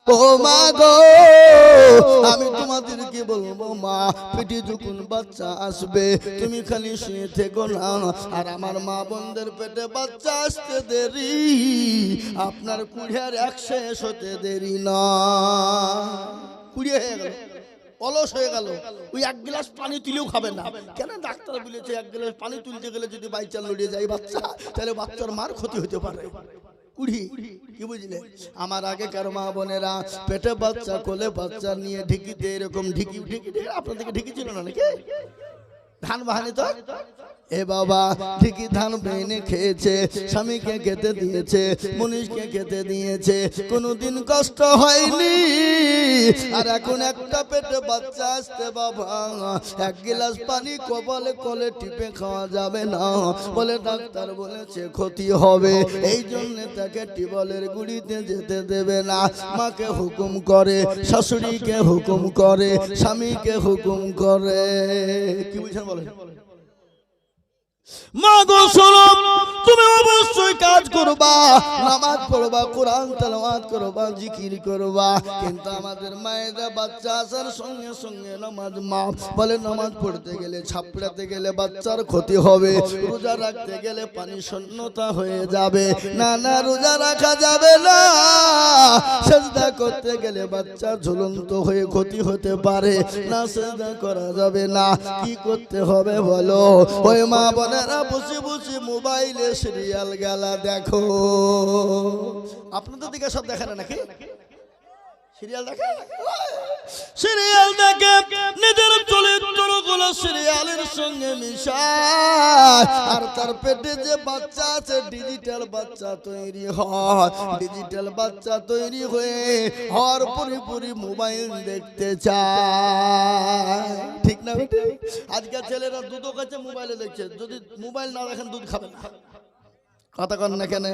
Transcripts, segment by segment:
ও মা গো আমি তোমাদেরকে বলবো মা পেটে যখন বাচ্চা আসবে তুমি খালি শুয়ে থেকো না আর আমার মা বোনদের পেটে বাচ্চা আসতে দেরি আপনার কুড়িয়ার 100 হতে দেরি না 20 হয়ে গেল অলস হয়ে গেল ওই 1 গ্লাস পানি তুলেও খাবে না কেন ডাক্তার বলেছে 1 গ্লাস পানি তুলতে গেলে যদি বাইচাল লড়িয়ে যায় বাচ্চা তাহলে বাচ্চার মার ক্ষতি হতে পারে কুড়ি কি বুঝলে আমার আগেকার মা বোনেরা পেটে বাচ্চা কোলে বাচ্চা নিয়ে ঢিকিতে এরকম ঢিকি ঢিকি আপনাদেরকে ঢিকি ছিল না নাকি ধান বাহানি তো এ বাবা ঠিকই ধান বেনে খেয়েছে স্বামীকে খেতে দিয়েছে মনীষকে খেতে দিয়েছে কোনোদিন কষ্ট হয়নি আর এখন একটা পেটে বাচ্চা আসতে বাবা 1 গ্লাস পানি কপালে কোলে টিপে খাওয়া যাবে না বলে ডাক্তার বলেছে ক্ষতি হবে এই জন্য তাকে টিবলের গুড়িতে যেতে দেবে না মাকে হুকুম করে শাশুড়িকে হুকুম করে স্বামীকে হুকুম করে কি বুঝছেন বলেন মা গো শোনো তুমি অবশ্যই কাজ করবা নামাজ পড়বা কোরআন তেলাওয়াত করবা জিকির করবা কিন্তু আমাদের মায়েরা বাচ্চা আসার সঙ্গে সঙ্গে নামাজ মাফ বলে নামাজ পড়তে গেলে ছাপড়াতে গেলে বাচ্চার ক্ষতি হবে রোজা রাখতে গেলে পানি শূন্যতা হয়ে যাবে না না রোজা রাখা যাবে না সিজদা করতে গেলে বাচ্চা ঝুলন্ত হয়ে ক্ষতি হতে পারে না সিজদা করা যাবে না কি করতে হবে বলো ওই মা বোনেরা বসে বসে মোবাইলে সিরিয়াল গেলা দেখো আপনাদের দিকে সব দেখে না নাকি সিরিয়াল দেখে সিরিয়াল দেখে নিজের চরিত্রগুলো সিরিয়ালের সঙ্গে মিশায় আর তার পেটে যে বাচ্চা আছে ডিজিটাল বাচ্চা তৈরি হয় ডিজিটাল বাচ্চা তৈরি হয়ে হর পুরি মোবাইল দেখতে চায় ঠিক না আজকাল ছেলেরা দুধও খাচ্ছে মোবাইলে দেখছে যদি মোবাইল না দেখেন দুধ খাবে না কথা কন না কেন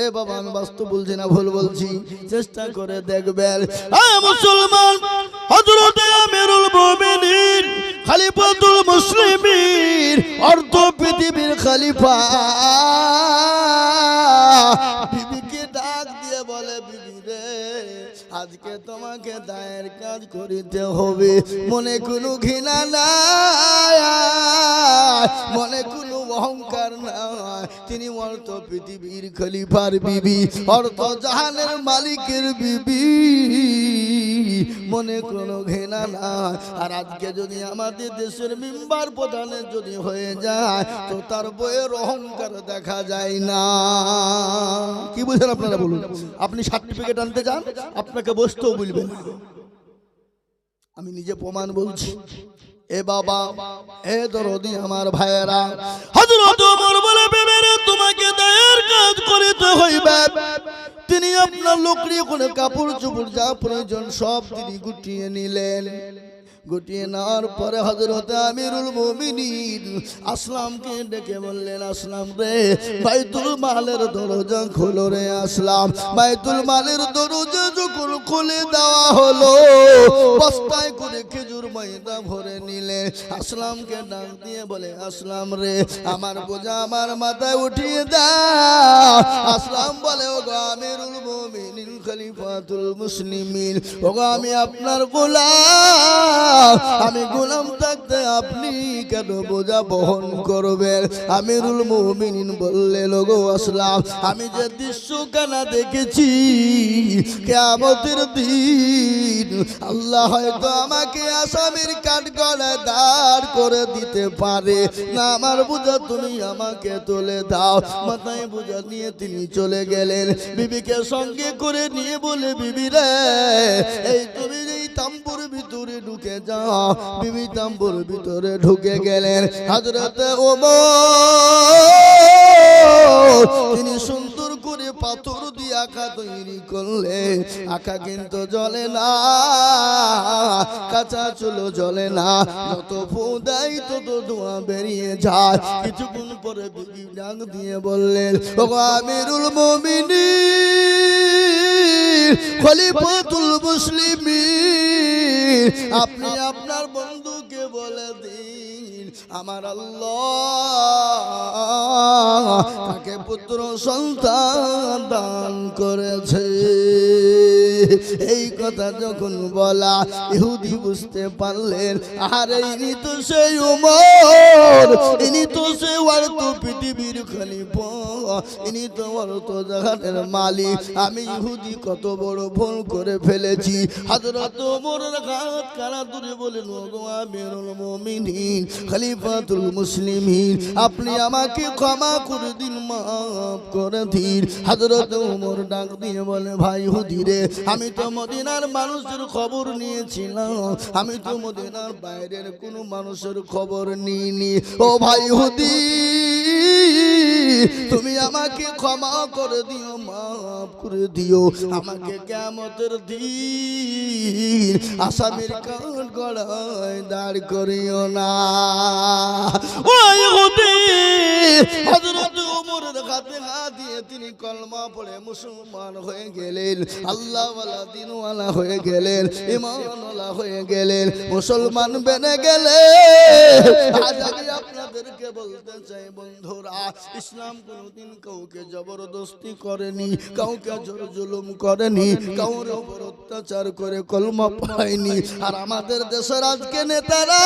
এ বাবা আমি বাস্তব বলছি না ভুল বলছি চেষ্টা করে দেখবেন মুসলমান হযরত আমিরুল মুমিনিন খলিফাতুল মুসলিমিন অর্ধ পৃথিবীর খলিফা বিবিকে ডাক দিয়ে বলে বিবি রে আজকে তোমাকে দায়ের কাজ করিতে হবে মনে কোনো ঘৃণা নাই মনে কোনো অহংকার নাই তিনি অর্থ পৃথিবীর খলিফার বিবি অর্থ জাহানের মালিকের বিবি মনে কোনো ঘৃণা নাই আর আজকে যদি আমাদের দেশের মেম্বার প্রধানের যদি হয়ে যায় তো তার বইয়ের অহংকার দেখা যায় না কি বুঝেন আপনারা বলুন আপনি সার্টিফিকেট আনতে যান আপনাকে বসতেও বলবেন আমি নিজে প্রমাণ বলছি এ বাবা এ দরদি আমার ভাইয়েরা হযরত ওমর বলে বেবেরে তোমাকে দায়ের কাজ করিতে হইবে তিনি আপনার লোকরি করে কাপড় চোপড় যা প্রয়োজন সব তিনি গুটিয়ে নিলেন গুটিয়ে নেওয়ার পরে হযরত আমিরুল মুমিনিন আসলামকে ডেকে বললেন আসলাম রে বাইতুল মালের দরজা খোলো রে আসলাম বাইতুল মালের দরজা যখন খুলে দেওয়া হলো বস্তায় করে খেজুর ময়দা ভরে নিলে আসলামকে ডাক দিয়ে বলে আসলাম রে আমার বোঝা আমার মাথায় উঠিয়ে দাও আসলাম বলে ওগো আমিরুল মুমিনিন খলিফাতুল মুসলিমিন ওগো আমি আপনার গোলাম আমি গোলাম থাকতে আপনি কেন বোঝা বহন করবেন আমিরুল মুমিনিন বললেন ওগো আসলাম আমি যে দৃশ্যখানা দেখেছি কিয়ামতের দিন আল্লাহ হয়তো আমাকে আসামির কাঠগড়ায় দাঁড় করে দিতে পারে না আমার বোঝা তুমি আমাকে তুলে দাও মাথায় বোঝা নিয়ে তিনি চলে গেলেন বিবিকে সঙ্গে করে নিয়ে বলে বিবি রে এই তুমি এই তাম্বুর ভিতরে ঢুকে যাও বিবি তাম্বুর ভিতরে ঢুকে গেলেন হযরত ওমর তিনি সুন্দর করে পাথর দিয়ে আঁকা তৈরি করলে আঁকা কিন্তু জ্বলে না কাঁচা চুলো জ্বলে না যত ফু দেয় তত ধোঁয়া বেরিয়ে যায় কিছুক্ষণ পরে বিবি ডাক দিয়ে বললেন ওগো আমিরুল মুমিনিন খলিফাতুল মুসলিমিন আপনি আপনার বন্ধুকে বলে দিন আমার আল্লাহ তাকে পুত্র সন্তান দান করেছে। এই কথা যখন বলা ইহুদি বুঝতে পারলেন, আরে ইনি তো সেই উমর, ইনি তো সেই অর্থ পৃথিবীর খলিফা, ইনি তো অর্থ জাহানের মালিক। আমি ইহুদি কত বড় ভুল করে ফেলেছি। হযরত ওমরের হাত কারা ধরে বলেন, ওগো আমিরুল মুমিনিন, খলিফাতুল মুসলিমিন, আপনি আমাকে ক্ষমা করে দিন, মাফ করে দিন। হযরত ওমর ডাক দিয়ে বলে, ভাই ইহুদি রে, আমি তো মদিনার মানুষের খবর নিয়েছিলাম, আমি তো মদিনার বাইরের কোনো মানুষের খবর নিইনি। ও ভাই ইহুদি, তুমি আমাকে ক্ষমা করে দিও, মাফ করে দিও। আমাকে কিয়ামতের দিন আসামির কাঠ গড়ায় দাঁড় করিও না। ও ইহুদি, হযরত ওমরের হাতে হাত দিয়ে তিনি কলমা পড়ে মুসলমান হয়ে গেলেন, আল্লাহওয়ালা দিনওয়ালা হয়ে গেলেন, ঈমানওয়ালা হয়ে গেলেন, মুসলমান বেনে গেলেন। আজ আমি আপনাদেরকে বলতে চাই বন্ধুরা, ইসলাম কোনোদিন কাউকে জবরদস্তি করেনি, কাউকে জোর জুলুম করেনি, কাউর উপর অত্যাচার করে কলমা পড়ায়নি। আর আমাদের দেশের আজকে নেতারা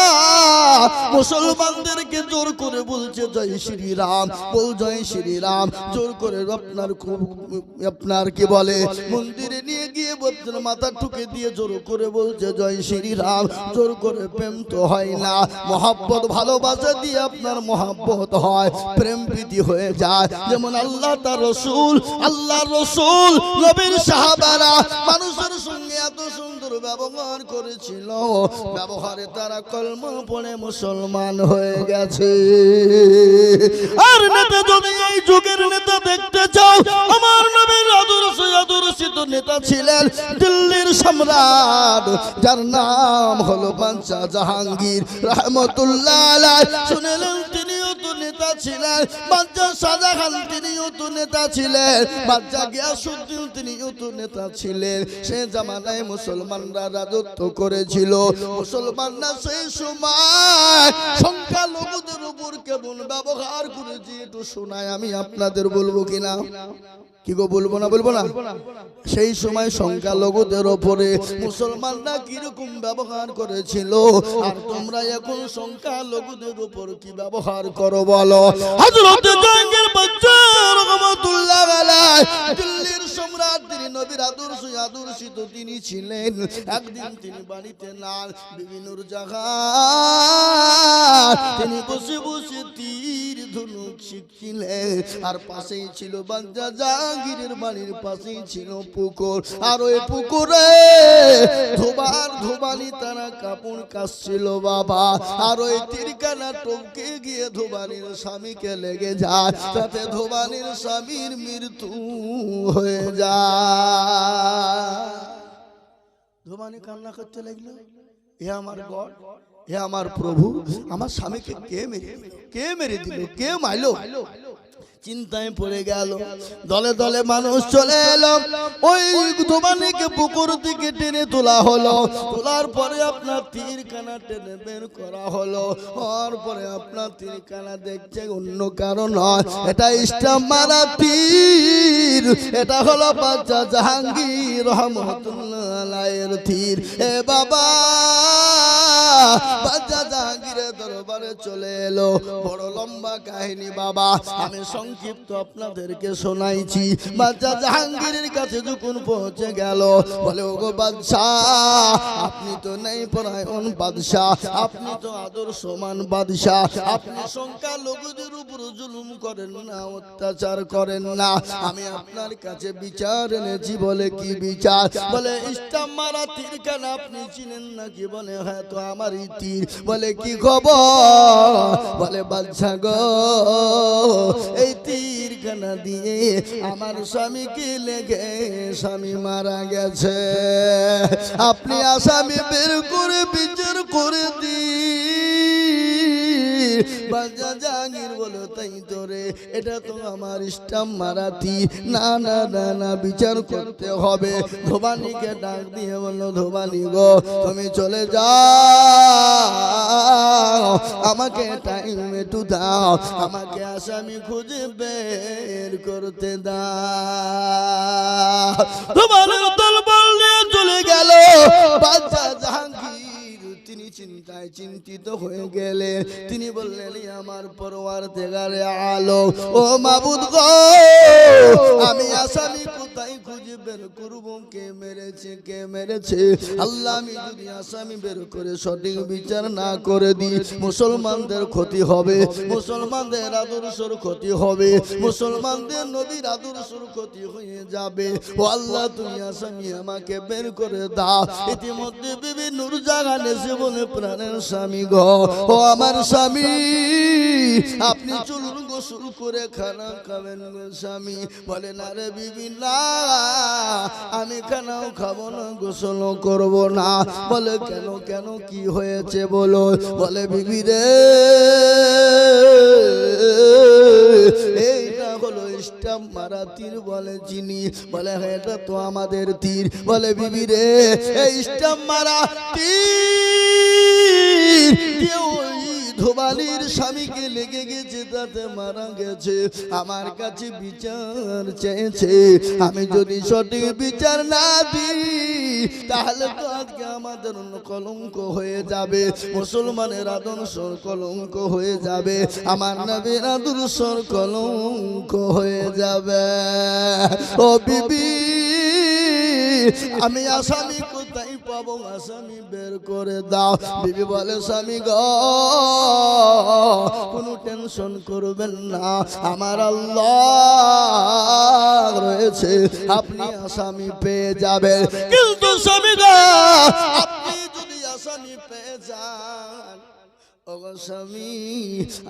মুসলমানদেরকে জোর করে বলছে জয় শ্রীরাম, বল জয় শ্রীরাম, জোর করে আপনার কি বলে মন্দিরে নিয়ে গিয়ে বলছেন, মাথা ঠুকে দিয়ে জোর করে বলছে জয় শ্রীরাম। জোর করে প্রেম তো হয় না, মহব্বত ভালোবাসা দিয়ে আপনার মহব্বত হয়, প্রেম প্রীতি হয়ে যায়। যেমন আল্লাহ তার রসুল, আল্লাহ রসুল নবীর সাহাবারা মানুষের সঙ্গে এত সুন্দর ব্যবহার করেছিল, ব্যবহারে তারা কলমা পড়ে মুসলমান হয়ে গেছে। আর নেতা যদি এই যুগের নেতা দেখতে চাও, আমার নবীর আদর্শিত নেতা ছিলেন দিল্লির সম্রাট, যার নাম হলো বাদশাহ জাহাঙ্গীর রহমতুল্লাহ আলাইহি। শুনলেন তিনিও তো নেতা ছিলেন, বাদশাহ শাহজাহান তিনিও তো নেতা ছিলেন, বাদশাহ গিয়াসউদ্দিন তিনিও তো নেতা ছিলেন। সে জামানায় মুসলমানরা রাজত্ব করেছিল। মুসলমানরা সেই সময় সংখ্যালঘুদের উপর কেমন ব্যবহার করেছে একটু শোনায়, আমি আপনাদের বলবো কিনা, কি গো বলবো না, বলবো না? সেই সময় সংখ্যালঘুদের ওপরে মুসলমানরা কিরকম ব্যবহার করেছিল, আর তোমরা এখন সংখ্যালঘুদের উপর কি ব্যবহার করো বলো? হযরত জাহাঙ্গীর বাদশা রহমাতুল্লাহ আলাইহি দিল্লির সম্রাট, তিনি নবীর আদর্শিত তিনি ছিলেন। একদিন তিনি বাড়িতে না, বিভিন্ন জায়গায় তিনি বসে বসে তীর ধনুক শিখছিলেন। আর পাশেই ছিল বাদশা জাহাঙ্গীরের বাড়ির পাশেই ছিল পুকুর, আর ওই পুকুরে ধোবানি তারা কাপড় কাচছিল বাবা। আর ওই তীরখানা টপকে গিয়ে ধোবানির স্বামীকে লেগে যায়, তাতে ধোবানির স্বামীর মৃত্যু হয়ে যায়। ধোবানি কান্না করতে লাগলো, এ আমার গড, হে আমার প্রভু, আমার স্বামীকে কে মেরে দিল, কে মারলো? চিন্তায় পড়ে গেল। দলে দলে মানুষ চলে এলো, ওই ধোবানিকে পুকুর থেকে টেনে তোলা হলো। তোলার পরে আপনার তীরখানা টেনে বের করা হলো। হওয়ার পরে আপনার তীরখানা দেখছে অন্য কারণ নয়, এটা স্টাম্প মারা তীর, এটা হলো বাদশা জাহাঙ্গীর রহমতুল্লাহ আলাইহির তীর। এ বাবা, বাদশা জাহাঙ্গীরের দরবারে চলে এলো। বড় লম্বা কাহিনী বাবা, আমি সংক্ষিপ্ত আপনাদেরকে শোনাইছি। বাদশা জাহাঙ্গীরের কাছে যখন পৌঁছে গেল, বলে ওগো বাদশাহ, আপনি তো নেই পরায়ণ বাদশাহ, আপনি তো আদর্শমান বাদশাহ, আপনি সংখ্যালঘুদের উপর জুলুম করেন না, অত্যাচার করেন না। আমি আপনার কাছে বিচার এনেছি। বলে কি বিচার? বলে স্টাম্প মারা তীরখানা আপনি চিনেন নাকি? বলে হ্যাঁ, তো আমারই তীর। বলে কি খবর? বলে বাদশা গো, এই তীরখানা দিয়ে আমার স্বামীকে লেগে স্বামী মারা গেছে, আপনি আসামি বের করে বিচার করে দিন। বাদশা জাহাঙ্গীর বলে তাই তো রে, এটা তো আমার স্টাম্প মারা তীর। না না না না, বিচার করতে হবে। ধোবানিকে ডাক দিয়ে বলল, ধোবানি গো তুমি চলে যাও, আমাকে টাইম একটু দাও, আমাকে আসামি খুঁজে বের করতে দাও। ধোবানির তরবাল নিয়ে চলে গেল বাদশা জাহাঙ্গীর। তিনি চিন্তায় চিন্তিত হয়ে গেলেন। তিনি বললেন, আমার পরওয়ারদিগারে আলম, ও মাবুদ গো, আমি আসামি কোথায় খুঁজে বের করব? কে মেরেছে, কে মেরেছে? আল্লাহ, আমি যদি আসামি বের করে সঠিক বিচার না করে দিই, মুসলমানদের ক্ষতি হবে, মুসলমানদের আদর্শের ক্ষতি হবে, মুসলমানদের নবীর আদর্শের ক্ষতি হয়ে যাবে। ও আল্লাহ, তুমি আসামি আমাকে বের করে দাও। ইতিমধ্যে বিবি নূরজাহান এসে বলে, প্রাণের স্বামী গো, ও আমার স্বামী, আপনি চলুন গোসল করে খানা খাবেন গো স্বামী। বলে, না রে বিবি, না, আমি খানাও খাবো না, গোসলও করবো না। বলে, কেন কেন, কি হয়েছে বলো? বলে, বিবি রে, এইটা হলো স্টাম্প মারা তীর। বলে, চিনি। বলে, হ্যাঁ, এটা তো আমাদের তীর। বলে, বিবি রে, এই স্টাম্প মারা তীর ধোবানির স্বামীকে লেগে গেছে, তাতে মারা গেছে। আমার কাছে বিচার চেয়েছে, আমি যদি সঠিক বিচার না দিই, তাহলে তো আজকে আমাদের কলঙ্ক হয়ে যাবে, মুসলমানের আদর্শর কলঙ্ক হয়ে যাবে, আমার নবীর আদর্শর কলঙ্ক হয়ে যাবে। ও বিবি, আমি আসামি কোথায় পাবো? আসামি বের করে দাও। বিবি বলে, স্বামী গো, কোনো টেনশন করবেন না, আমার আল্লাহ রয়েছে, আপনি আসামি পেয়ে যাবেন। কিন্তু স্বামী গো, আপনি যদি আসামি পেয়ে যান, স্বামী,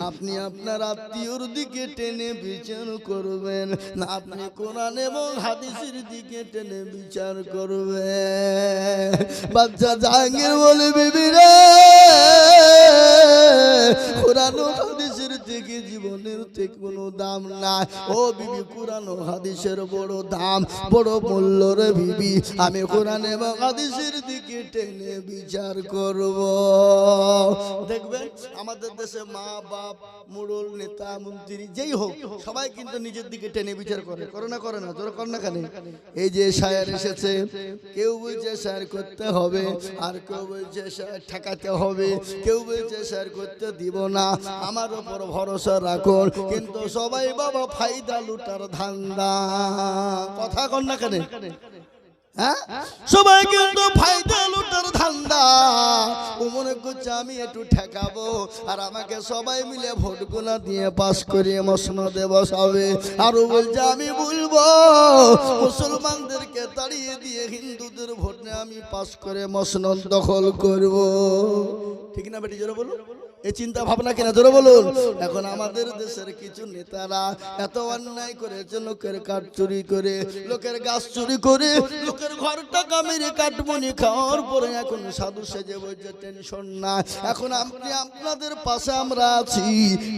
আপনি আপনার আত্মীয়র দিকে টেনে বিচার করবেন না, আপনি কোরআন এবং হাদিসের দিকে টেনে বিচার করবেন। বাদশা জাহাঙ্গীর বলে, বিবি রে, কোরআন ও হাদিসের থেকে জীবনের থেকে কোনো দাম নাই। ও বিবি, কোরআন ও হাদিসের বড় দাম, বড় মূল্য রে বিবি। আমি কোরআন এবং হাদিসের দিকে টেনে বিচার করব। দেখবেন আমাদের দেশে মা বাপ, মুরল, নেতা, মন্ত্রী যেই হোক, সবাই কিন্তু নিজের দিকে টেনে বিচার করে। করে না? করে না? তোরা কর না কেন? এই যে শায়ের এসেছে, কেউ বলছে শায়ের করতে হবে, আর কেউ বলছে শায়ের ঠেকাতে হবে, কেউ বলছে শায়ের করতে দিব না, আমার উপর ভরসা রাখুন। কিন্তু সবাই বাবা ফায়দা লুটার ধান্দা। কথা কর না কেন? হ্যাঁ, সবাই কিন্তু ফায়দা লুটার ধান্দা। ও মনে করছে আমি একটু ঠেকাবো, আর আমাকে সবাই মিলে ভোট গোনা দিয়ে পাস করিয়ে মসনদে বসাবে। আর ও বলছে আমি বলবো মুসলমানদেরকে তাড়িয়ে দিয়ে হিন্দুদের ভোট নিয়ে আমি পাস করে মসনদ দখল করব। ঠিক না বেটি? জোরে বলুন। এই চিন্তা ভাবনা কিনা? জোরে বলুন। এখন আমাদের দেশের কিছু নেতারা এত অন্যায় করেছে, লোকের কাঠ চুরি করে, লোকের গাছ চুরি করে, লোকের ঘর টাকা মেরে কাটমনি খাওয়ার পরে এখন সাধু সেজে বলছে টেনশন না, এখন আপনি আপনাদের পাশে আমরা আছি,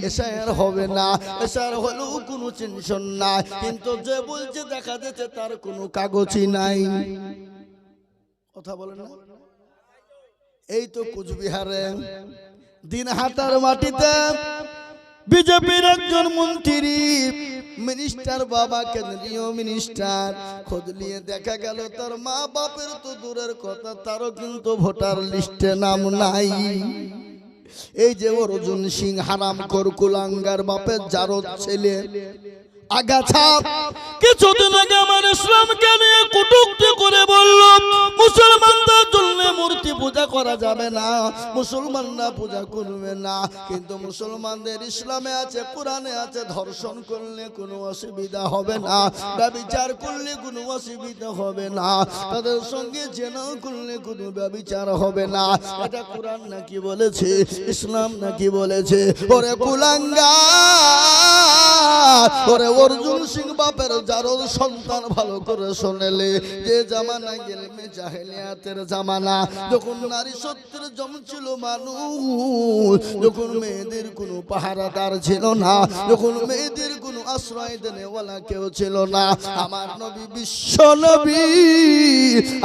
এসআর হবে না, এসআর হলেও কোনো টেনশন না। কিন্তু যে বলছে দেখা যাচ্ছে তার কোনো কাগজই নাই। কথা বলেন না? এই তো কুচবিহারে দিনহাটার মাটিতে বিজেপির একজন মন্ত্রী, মিনিস্টার, বাবা কেন্দ্রীয় মিনিস্টার, খোঁজ নিয়ে দেখা গেল তার মা বাপের তো দূরের কথা, তারও কিন্তু ভোটার লিস্টে নাম নাই। এই যে অর্জুন সিং হারামখোর কুলাঙ্গার বাপের জারদ ছেলে আগাছা, কিছুদিন আগে আমার ইসলামকে নিয়ে কটূক্তি করে বলল মুসলমানদের জন্য মূর্তি পূজা করা যাবে না, মুসলমানরা পূজা করবে না। কিন্তু মুসলমানদের ইসলামে আছে, কোরআনে আছে, ধর্ষণ করলে কোনো অসুবিধা হবে না, ব্যভিচার করলে কোনো অসুবিধা হবে না, তাদের সঙ্গে জেনা করলে কোনো ব্যভিচার হবে না। এটা কোরআন নাকি বলেছে? ইসলাম নাকি বলেছে? ওরে কুলাঙ্গার, ওরে অর্জুন সিং বাপের যারো সন্তান ভালো করে শোনেলে, যে জামানা ইলমে জাহেলিয়াতের জামানা, যখন নারী সত্যের জমছিল মানুষ, যখন মেয়েদের কোনো পাহারাদার ছিল না, যখন মেয়েদের কোনো আশ্রয় দেনেওয়ালা কেউ ছিল না, আমার নবী বিশ্ব নবী,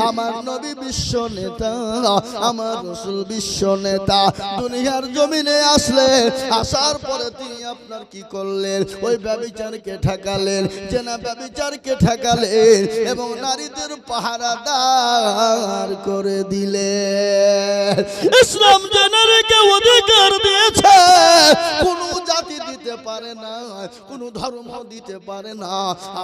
আমার নবী বিশ্ব নেতা, আমার রাসূল বিশ্ব নেতা দুনিয়ার জমিনে আসলে, আসার পরে তিনি আপনার কি করলেন? ওই ব্যভিচারকে ঠেকালেন, জেনা ব্যভিচারকে ঠেকালেন এবং নারীদের পাহারাদার করে দিলেন। ইসলাম জেনারেলকে অধিকার দিয়েছে, কোন জাতি দিতে পারে না, কোন ধর্ম দিতে পারে না।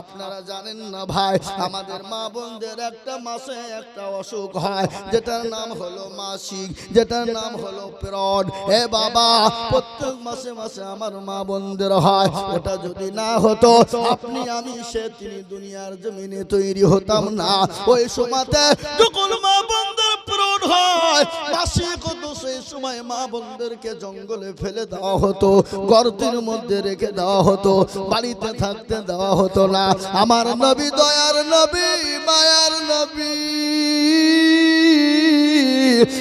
আপনারা জানেন না ভাই, আমাদের মা বোনদের একটা মাসে একটা অসুখ হয়, যেটার নাম হলো মাসিক, যেটার নাম হলো পিরিয়ড। হে বাবা, প্রত্যেক মাসে মাসে আমার মা বোনদের হয়। ওটা যদি না হতো, আপনি আমি সে তিনি দুনিয়ার জমিনে তৈরি হতাম না। ওই সময়তে যখন মা বোনদের পিরিয়ড হয়, মাসিক হতো, সেই সময় মা বোনদেরকে জঙ্গলে ফেলে দেওয়া হতো, গর্তের মধ্যে রেখে দেওয়া হতো, বাড়িতে থাকতে দেওয়া হতো না। আমার নবী দয়ার নবী, মায়ার নবী,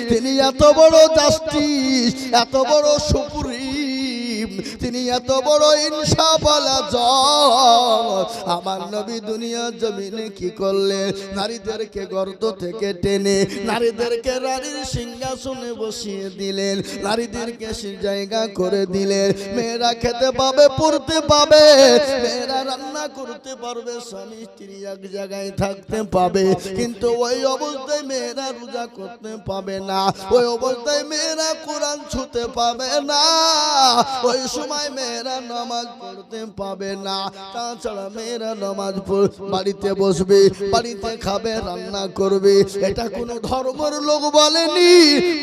তিনি এত বড় জাস্টিস, এত বড় সুপ্রিম, তিনি এত বড় ইনসাফওয়ালা জজ। আমার নবী দুনিয়ার জমিনে কি করলেন? নারীদেরকে গর্ত থেকে টেনে নারীদেরকে রানীর সিংহাসনে বসিয়ে দিলেন, নারীদেরকে সে জায়গা করে দিলেন। মেয়েরা খেতে পাবে, পড়তে পাবে, মেয়েরা রান্না করতে পারবে, স্বামী স্ত্রী এক জায়গায় থাকতে পাবে। কিন্তু ওই অবস্থায় মেয়েরা রোজা করতে পাবে না, ওই অবস্থায় মেয়েরা কোরআন ছুঁতে পাবে না, ওই সময় মেয়েরা নামাজ পড়তে পাবে না। তাছাড়া মেয়েরা নামাজ বাড়িতে বসবে, বাড়িতে খাবে, রান্না করবে। এটা কোনো ধর্মের লোক বলেনি,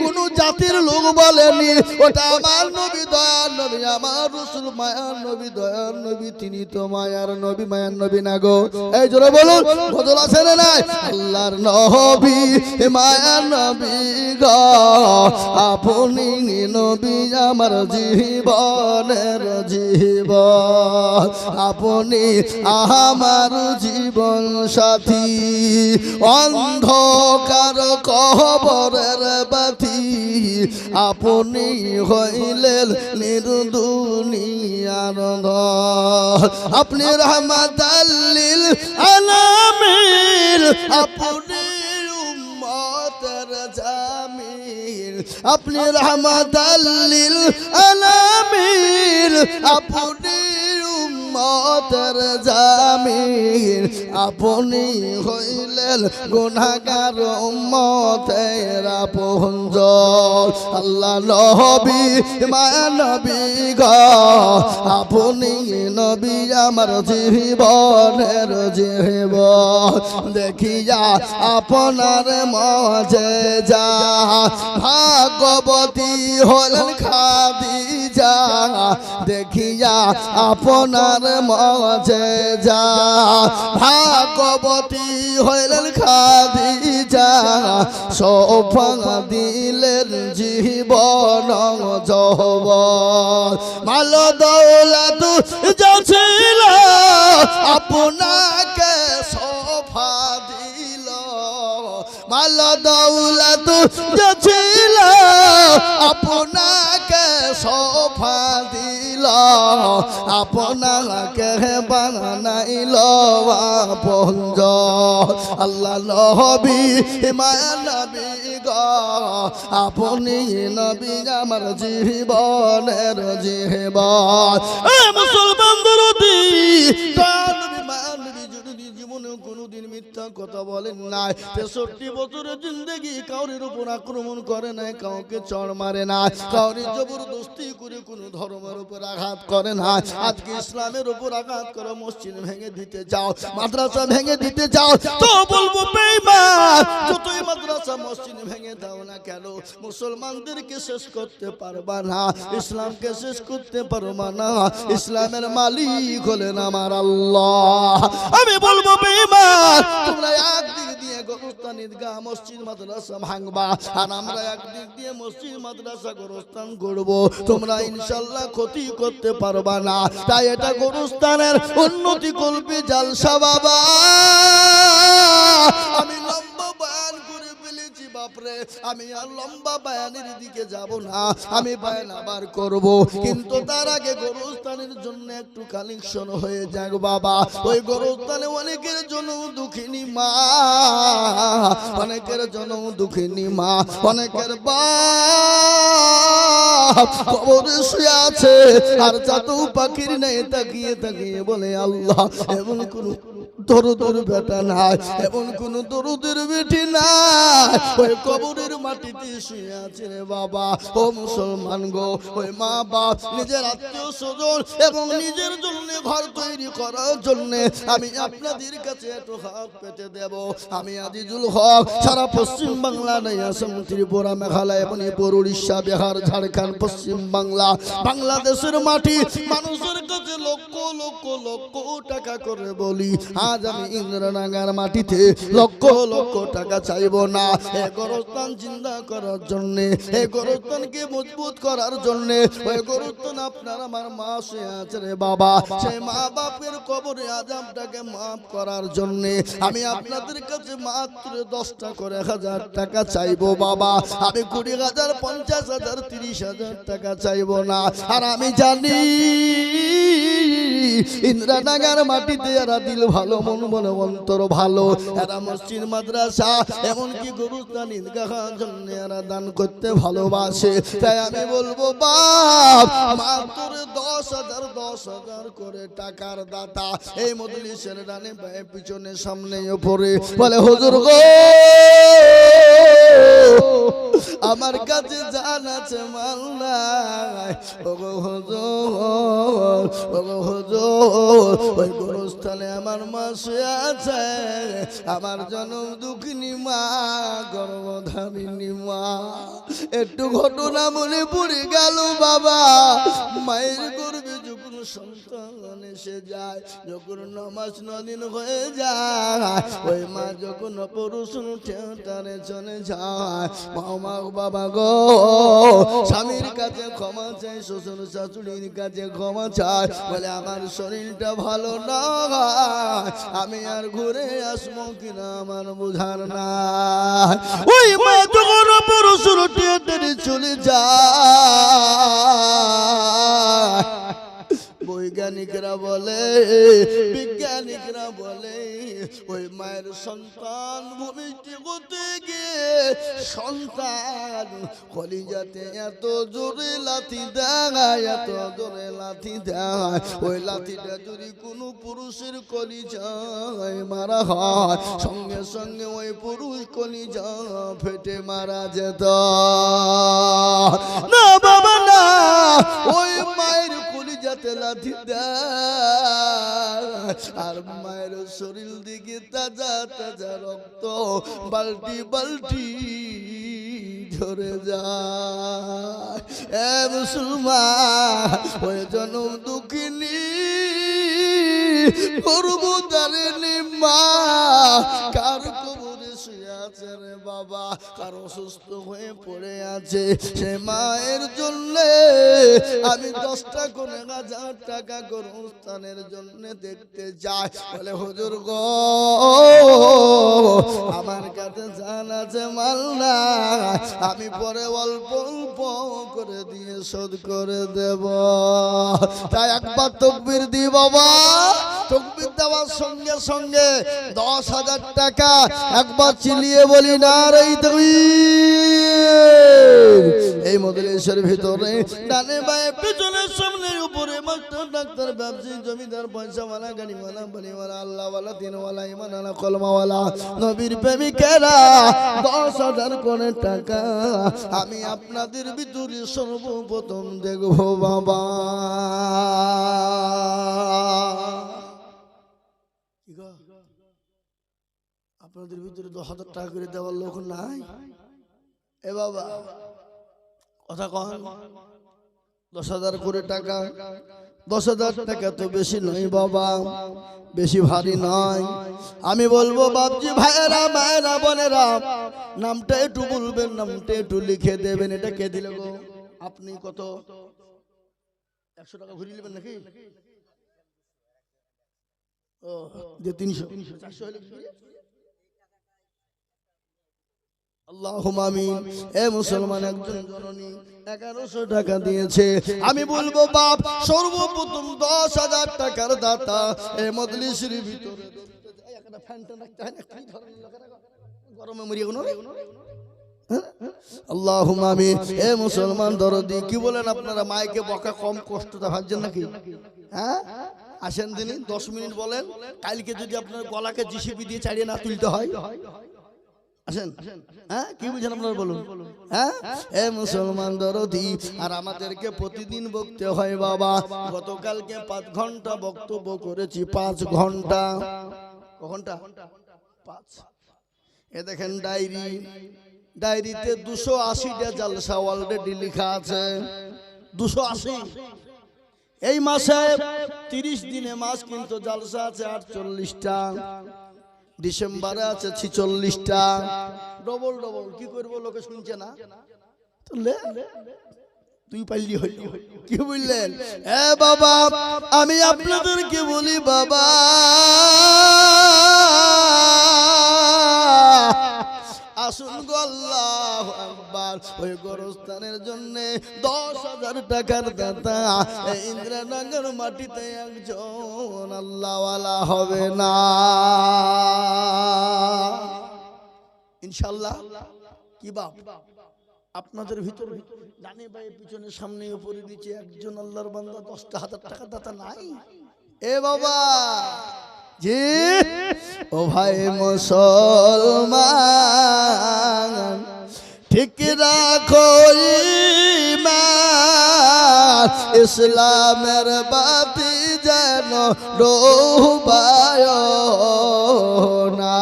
কোনো জাতির লোক বলেনি, ওটা আমার নবী দয়ার নবী, আমার রাসূল মায়ার নবী, দয়ার নবী, তিনি তো মায়ার নবী, মায়ার নবী না গো। এই জোরে বলুন, বদল আছে না নাই? আল্লাহর নবী, মায়ার নবী গো, আপনি নবী আমার জীবনের জীবন, আপনি আমার জীবন সাথী, অন্ধকার কবরের বাতি, আপনি হইলেন নির্দুনিয়ার ধন, আপনি রহমাতাল লিল আলামিন, আপনি উম্মতের জামিল, আপনি রহমাতাল লিল আলামিন, আপনি উম্মতের জামিল, আপনি হইলেন গুনাহগার উম্মতের আপনজন। আল্লাহ নবী, মায়া নবী গো, আপনি নবী আমার জীবনের জীবন। দেখিয়া আপনার মুজিজা, ভাগবতী হলেন খাদিজা, দেখিয়া আপনার মুজিজা, ভাগবতী হলেন খাদিজা, সোফা দিলেন জীবন যৌবন। মাল দৌলত যা ছিল আপনাকে সোফা দিল, মাল দৌলত যা ছিল আপনাকে সোফা দিল, আপনাকে বানাইল আপনজন। আল্লাহ নবী, মায়া নবী গো, আপনি নবী আমার জীবনের জীবন। মুসলমান দরদি, জীবনে কোনদিন মিথ্যা কথা বলেন নাই। 63 বছরের জিন্দেগি কাউরের উপর আক্রমণ করে নাই, কাউকে চড় মারে না, কাউরে জবরদস্তি করে কোন ধর্মের উপর আঘাত করে না। আজকে ইসলামের উপর আঘাত করে মসজিদ ভেঙে দিতে চাও, মাদ্রাসা ভেঙে দিতে চাও, তো বলবো বেঈমান। যতই মাদ্রাসা মসজিদ ভেঙে দাও না কেন, মুসলমানদেরকে শেষ করতে পারবা না, ইসলামকে শেষ করতে পারবা না। ইসলামের মালিক হলেন আমার আল্লাহ। আমি বলবো বেঈমান তোমরা একদিক দিয়ে গোরস্থান ঈদগাহ মসজিদ মাদ্রাসা ভাঙবা আর আমরা একদিক দিয়ে মসজিদ মাদ্রাসা গোরস্থান করব তোমরা ইনশাআল্লাহ ক্ষতি করতে পারবা না তাই এটা গোরস্থানের উন্নতি করবে জালসা বাবা আমি লম্বা বয়ান করে ফেলেছি বাপরে আমি আর লম্বা বয়ানের দিকে যাব না আমি বয়ান আবার করব কিন্তু তার আগে গোরস্থানের জন্য একটু কালেকশন হয়ে যাক বাবা ওই গোরস্থানে অনেকের জন্য দুঃখিনী মা অনেকের জন্য দুঃখিনী মা অনেকের বাপ কবরে শুয়ে আছে আর চাতক পাখির নেই তাকিয়ে তাকিয়ে বলে আল্লাহ এমন কোন দরদের বেটা নাই এমন কোন দরদের বেটি নাই ওই কবরের মাটিতে শুয়ে আছে রে বাবা ও মুসলমান গো ওই মা বাপ নিজের আত্মীয় স্বজন এবং নিজের জন্য ঘর তৈরি করার জন্য আমি আপনাদের কাছে একটু হাত পেতে দেব আমি আজিজুল হক সারা পশ্চিম বাংলা নাই আসাম ত্রিপুরা মেঘালয় মণিপুর উড়িষ্যা বিহার ঝাড়খণ্ড পশ্চিম বাংলা বাংলাদেশের মাটি মানুষের কাছে লক্ষ লক্ষ লক্ষ টাকা করে বলি আজ আমি ইন্দ্রনাগার মাটিতে লক্ষ লক্ষ টাকা চাইবো না এই গোরস্থান জিন্দা করার জন্য এই গোরস্থানকে মজবুত করার জন্য ওই গোরস্থান আপনার আমার মা সে আছে রে বাবা সেই মা বাপের কবরে আযাবটাকে মাফ করার জন্য আমি আপনাদের কাছে মাত্র 10টা করে 1000 টাকা চাইবো বাবা আমি 20,000 50,000 30,000 টাকা চাইবো না আর আমি জানি ইন্দ্রনাগার মাটিতে এরা দিল ভালো মন মনে অন্তর ভালো এরা মসজিদ মাদ্রাসা এমনকি গোরস্থান ঈদগাহের জন্য এরা দান করতে ভালোবাসে তাই আমি বলবো বাপ মাত্র 10,000 করে টাকার দাতা এই মজলিসের ডানে বায়ে পিছনে সামনে উপরে বলে হুজুর গো আমার কাছে জান আছে মাল নাই ওগো হুজুর ওগো হুজুর ওই গোরস্থানে আমার মা শুয়ে আছে আমার জনম দুঃখিনী মা গর্ভধারিণী মা একটু ঘটনা মনে পড়ে গেল বাবা মায়ের গর্ভে যখন সন্তান এসে যায় যখন 9 মাস 9 দিন হয়ে যায় ওই মা যখন অপারেশন থিয়েটারে চলে যায় মা বাবা গো স্বামীর কাছে ক্ষমা চাই শ্বশুর শাশুড়ির কাছে ক্ষমা চাই বলে আমার শরীরটা ভালো না আমি আর ঘুরে আসবো কিনা আমার বুঝার না ওই মা যখন অপারেশন থিয়েটারে চলে যায় বৈজ্ঞানিকরা বলে বিজ্ঞানিকরা বলে ওই মায়ের সন্তান ভূমিষ্ঠ হতে গিয়ে সন্তান কলিজাতে এত জোরে লাথি দেয় এত জোরে লাথি দেয় ওই লাথিটা যদি কোনো পুরুষের কলিজায় মারা হয় সঙ্গে সঙ্গে ওই পুরুষ কলিজা ফেটে মারা যেত না বাবা না ওই মায়ের কলিজাতে লাথি দেয় আর মায়ের শরীর দিকে তাজা তাজা রক্ত বালতি বালতি ঝরে যায় এ মুসলমান ওই জনম দুঃখিনী গর্ভধারিণী মা কার কবরে শুয়ে আছে রে বাবা কার অসুস্থ হয়ে পড়ে আছে সে মায়ের জন্য আমি 10টা করে 1000 টাকা গোরস্থানের জন্য দেখতে যাই বলে হুজুর গো আমার কাছে জান আছে মাল না আমি পরে অল্প অল্প করে দিয়ে শোধ করে দেব তাই একবার তাকবীর দি বাবা তাকবীর দেওয়ার সঙ্গে সঙ্গে 10,000 টাকা একবার চিলিয়ে বলি না রে তাকবীর এই মজলিসের ভিতরে ডানে বায়ে পিছনে সামনে উপরে মাস্টার ডাক্তার ব্যবসায়ী জমিদার পয়সাওয়ালা গাড়িওয়ালা বাড়িওয়ালা আল্লাহওয়ালা দিনওয়ালা ইমানওয়ালা কলমাওয়ালা নবীর প্রেমিকেরা 10,000 করে টাকা আমি আপনাদের ভিতরে সর্বপ্রথম দেখবো বাবা আপনাদের ভিতরে 10,000 টাকা করে দেওয়ার লোক নাই এ বাবা কথা কন 10,000 করে টাকা। 10,000 টাকা তো বেশি নয় বাবা, বেশি ভারী নয়। আমি বলবো বাপজি ভাইয়েরা, মায়েরা, বোনেরা, নামটা একটু বলবেন, নামটা একটু লিখে দেবেন। এটা কে দিলে গো? আপনি কত 100 টাকা ঘুরিয়ে নেবেন নাকি? ও যে 300 400 হলে আল্লাহুম্মা আমিন। এ মুসলমান একজন জননী 1100 টাকা দিয়েছে। আমি বলবো বাপ, সর্বপ্রথম 10,000 টাকার দাতা এই মজলিসের ভিতরে একটা ফ্যানটা রাখতে হয় না, কি ধরনের লোকেরা গরমে মরিয়ে কোনো। আল্লাহুম্মা আমিন। এ মুসলমান দরদি, কি বলেন আপনারা? মাইকে বকা কম কষ্টটা ভাবছেন নাকি? হ্যাঁ, আসেন দিনই 10 মিনিট বলেন। কালকে যদি আপনার গলাকে জিসিবি দিয়ে চালিয়ে না তুলতে হয়, আসেন। হ্যাঁ, কি বুঝেন আপনারা বলুন? হ্যাঁ, এ মুসলমান দরদি, আর আমাদেরকে প্রতিদিন বকতে হয় বাবা। গতকালকে 5 ঘন্টা বক্তব্য করেছি, 5 ঘন্টা। ক ঘন্টা? 5। এ দেখেন ডায়েরি, ডায়েরিতে 280টা জালসা অলরেডি লেখা আছে। 280। এই মাসে 30 দিনে মাস কিন্তু জালসা আছে 48টা। ডিসেম্বরে আছে 46টা। ডবল ডবল কি করবো, লোকে শুনছে না তো তুই পাইলি হইল। কি বললেন? এ বাবা, আমি আপনাদেরকে বলি বাবা, আসুন গো, আল্লাহু আকবার। ওই গোরস্থানের জন্য 10,000 টাকার দাতা ইন্দ্রানগর মাটিতে একজন আল্লাহওয়ালা হবে না ইনশাআল্লাহ। কি বাপ, আপনাদের ভিতরে ডানে বায়ে পিছনে সামনে উপরে নিচে একজন আল্লাহর বান্দা 10,000 টাকা দাতা নাই? এ বাবা জি, ও ভাই মুসলমান, ঠিক রাখো ঈমান, ইসলামের বাতি যেন ডুবায় না।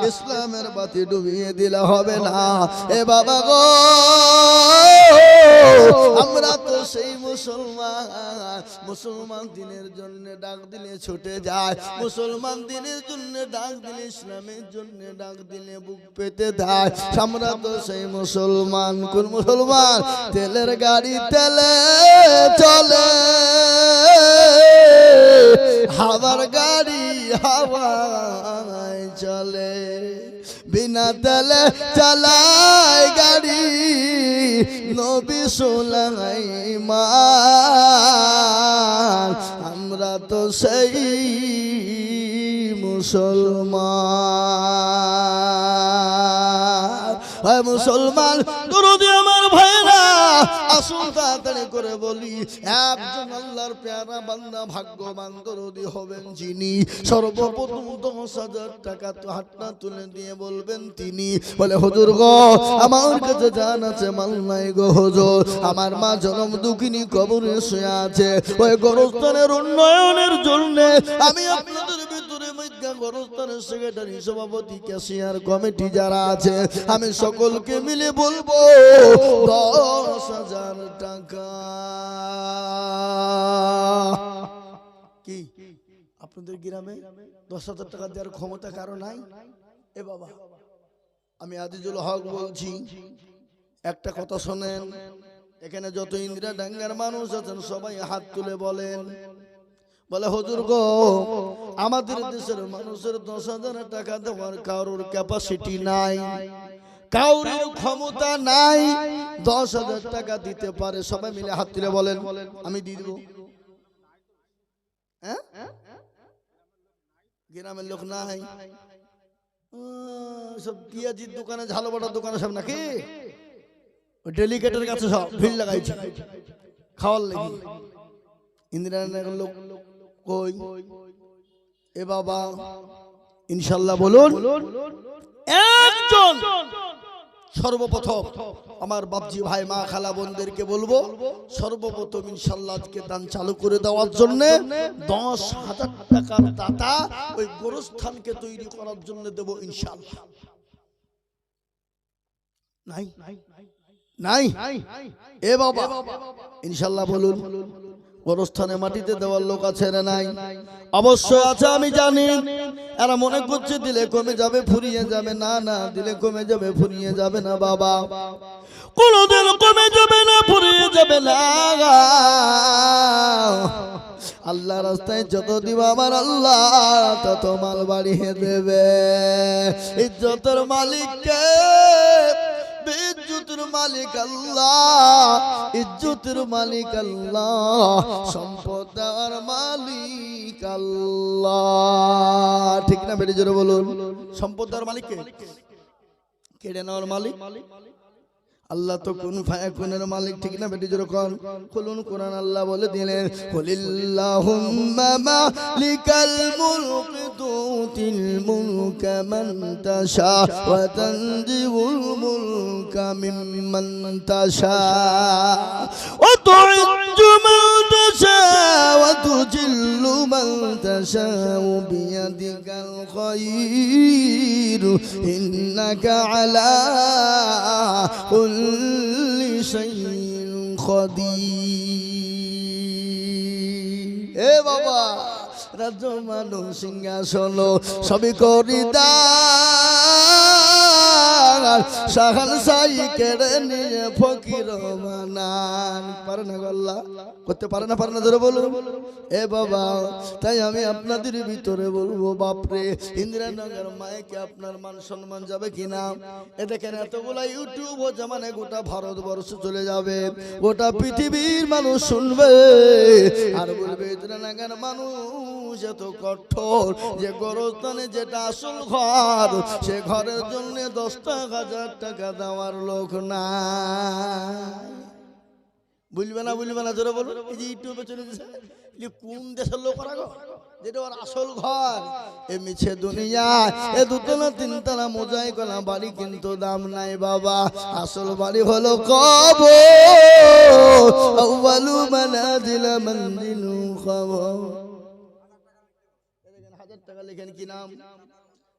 ইসলামের বাতি ডুবিয়ে দিলে হবে না। এ বাবা গো, আমরা তো সেই মুসলমান, মুসলমান দিনের জন্য ডাক দিলে ছুটে যায়, মুসলমান দিনের জন্য ডাক দিলে, ইসলামের জন্য ডাক দিলে বুক পেতে দেয়। আমরা তো সেই মুসলমান। কোন মুসলমান? তেলের গাড়ি তেলে চলে, হাওয়ার গাড়ি হাওয়ায় চলে, বিনা তেলে চালায় গাড়ি নবী সুলাইমান। আমরা তো সেই মুসলমান। হয় মুসলমান দরদি আমার ভাইরা, আসুন তাড়াতাড়ি করে বলি, একজন আল্লাহর পেয়ারা বান্দা ভাগ্যবান দরদি হবেন যিনি সর্বপ্রথম 10,000 টাকা তো হাতটা তুলে দিয়ে বলবেন তিনি। বলে হুজুর গো, আমার কাছে জান আছে, মাল নাই গো হুজুর, আমার মা জনম দুঃখিনী কবরে শুয়ে আছে। ওই গোরস্থানের উন্নয়নের জন্য আমি আপনাদের ভিতরে গোরস্থানের সেক্রেটারি, সভাপতি, ক্যাশিয়ার কমিটি যারা আছে, আমি সকলকে মিলে বলবো 10,000 টাকা। কি আপনাদের গ্রামে 10,000 টাকা দেওয়ার ক্ষমতা কারো নাই? এ বাবা, আমি আজিজুল হক বলছি, একটা কথা শোনেন। এখানে যত ইন্দিরা ডাঙ্গার মানুষ আছেন সবাই হাত তুলে বলেন, বলে হুজুর গো, আমাদের দেশের মানুষের 10,000 টাকা দেওয়ার কারোর ক্যাপাসিটি নাই, কাউরির ক্ষমতা নাই, 10,000 টাকা দিতে পারে। সবাই মিলে হাত তুলে বলেন, আমি দিয়ে দেব। হ্যাঁ, গ্রামের লোক নাই, সব পিয়াজির দোকানে, ঝালো বাটার দোকানে সব নাকি ওই ডেলিগেটের কাছে সব ভিড় লাগাইছে খাওয়ার লেগে। ইন্দিরানগর লোক কই? এ বাবা, ইনশাল্লাহ বলুন একজন। সর্বপ্রথম আমার বাপজি ভাই, মা, খালা, বোনদেরকে বলবো, সর্বপ্রথম ইনশাল্লাহ আজকে দান চালু করে দেওয়ার জন্য 10,000 টাকার দাতা ওই গোরস্থানকে তৈরি করার জন্য দেব ইনশাল্লাহ। নাই নাই? এ বাবা ইনশাল্লাহ বলুন, গোরস্থানে মাটিতে দেওয়ার লোক আছে না নাই? অবশ্যই আছে, আমি জানি। এরা মনে করছে দিলে কমে যাবে, ফুরিয়ে যাবে। না না, দিলে কমে যাবে, ফুরিয়ে যাবে না বাবা, কোনদিন কমে যাবে না, ফুরিয়ে যাবে না। আল্লাহ রাস্তায় যত দিব আমার আল্লাহ তত মাল বাড়িয়ে দেবে। ইজ্জতের মালিককে, ইজ্জতের মালিক আল্লাহ, ইজ্জতের মালিক আল্লাহ, সম্পদ দেওয়ার মালিক আল্লাহ। ঠিক না বেটি জোরে বলুন? সম্পদ দেওয়ার মালিক কে? কেড়ে নেওয়ার মালিক আল্লাহ তো কোন ফায়াকুনের মালিক। ঠিক না বেটি জোরে কোন? খুলুন কোরআন, আল্লাহ বলে দিলেন কুলিল্লাহুম্মা মালিকাল মুলকি তুতিল মুলকা মান তাশা ওয়া তানজিউল মুলকা মিম্মান তাশা ওয়া তুইজ্জু মান তাশা ওয়া তুজিল্লু মান তাশা বিয়াদিকাল খায়র ইন্নাকা আলা কুল্লি শাইইন কাদির। এ বাবা, রাজ্য মানুষ সিংহাসন সবই করি দান, শাহান সাই কেড়ে নিয়ে ফকির বানান। পারে না আল্লাহ? করতে পারে না? পারে না? ধরে বলুন। এ বাবা, তাই আমি আপনাদের ভিতরে বলবো, বাপরে ইন্দিরানগর মায়েকে আপনার মান সম্মান যাবে কিনা? এ দেখেন এতগুলা ইউটিউব ও জামানে গোটা ভারতবর্ষ চলে যাবে, গোটা পৃথিবীর মানুষ শুনবে আর বলবে ইন্দিরানগর মানুষ এত কঠোর যে গোরস্থানে যেটা আসল ঘর, সে ঘরের জন্য 10,000 টাকা দেওয়ার লোক না। বুঝবে না? বুঝবে না? জোরে বলুন। এই যে ইউটিউবে চলে যাচ্ছে, কোন দেশের লোক রাখো যেটা ওর আসল ঘর? এ মিছে দুনিয়া, এ দুতলা তিনতলা মোজাই কলা বাড়ি কিন্তু দাম নাই বাবা। আসল বাড়ি হলো কবর, আউয়ালু মানাজিল মনজিলু কবর। 1000 টাকা লেখেন কি নাম?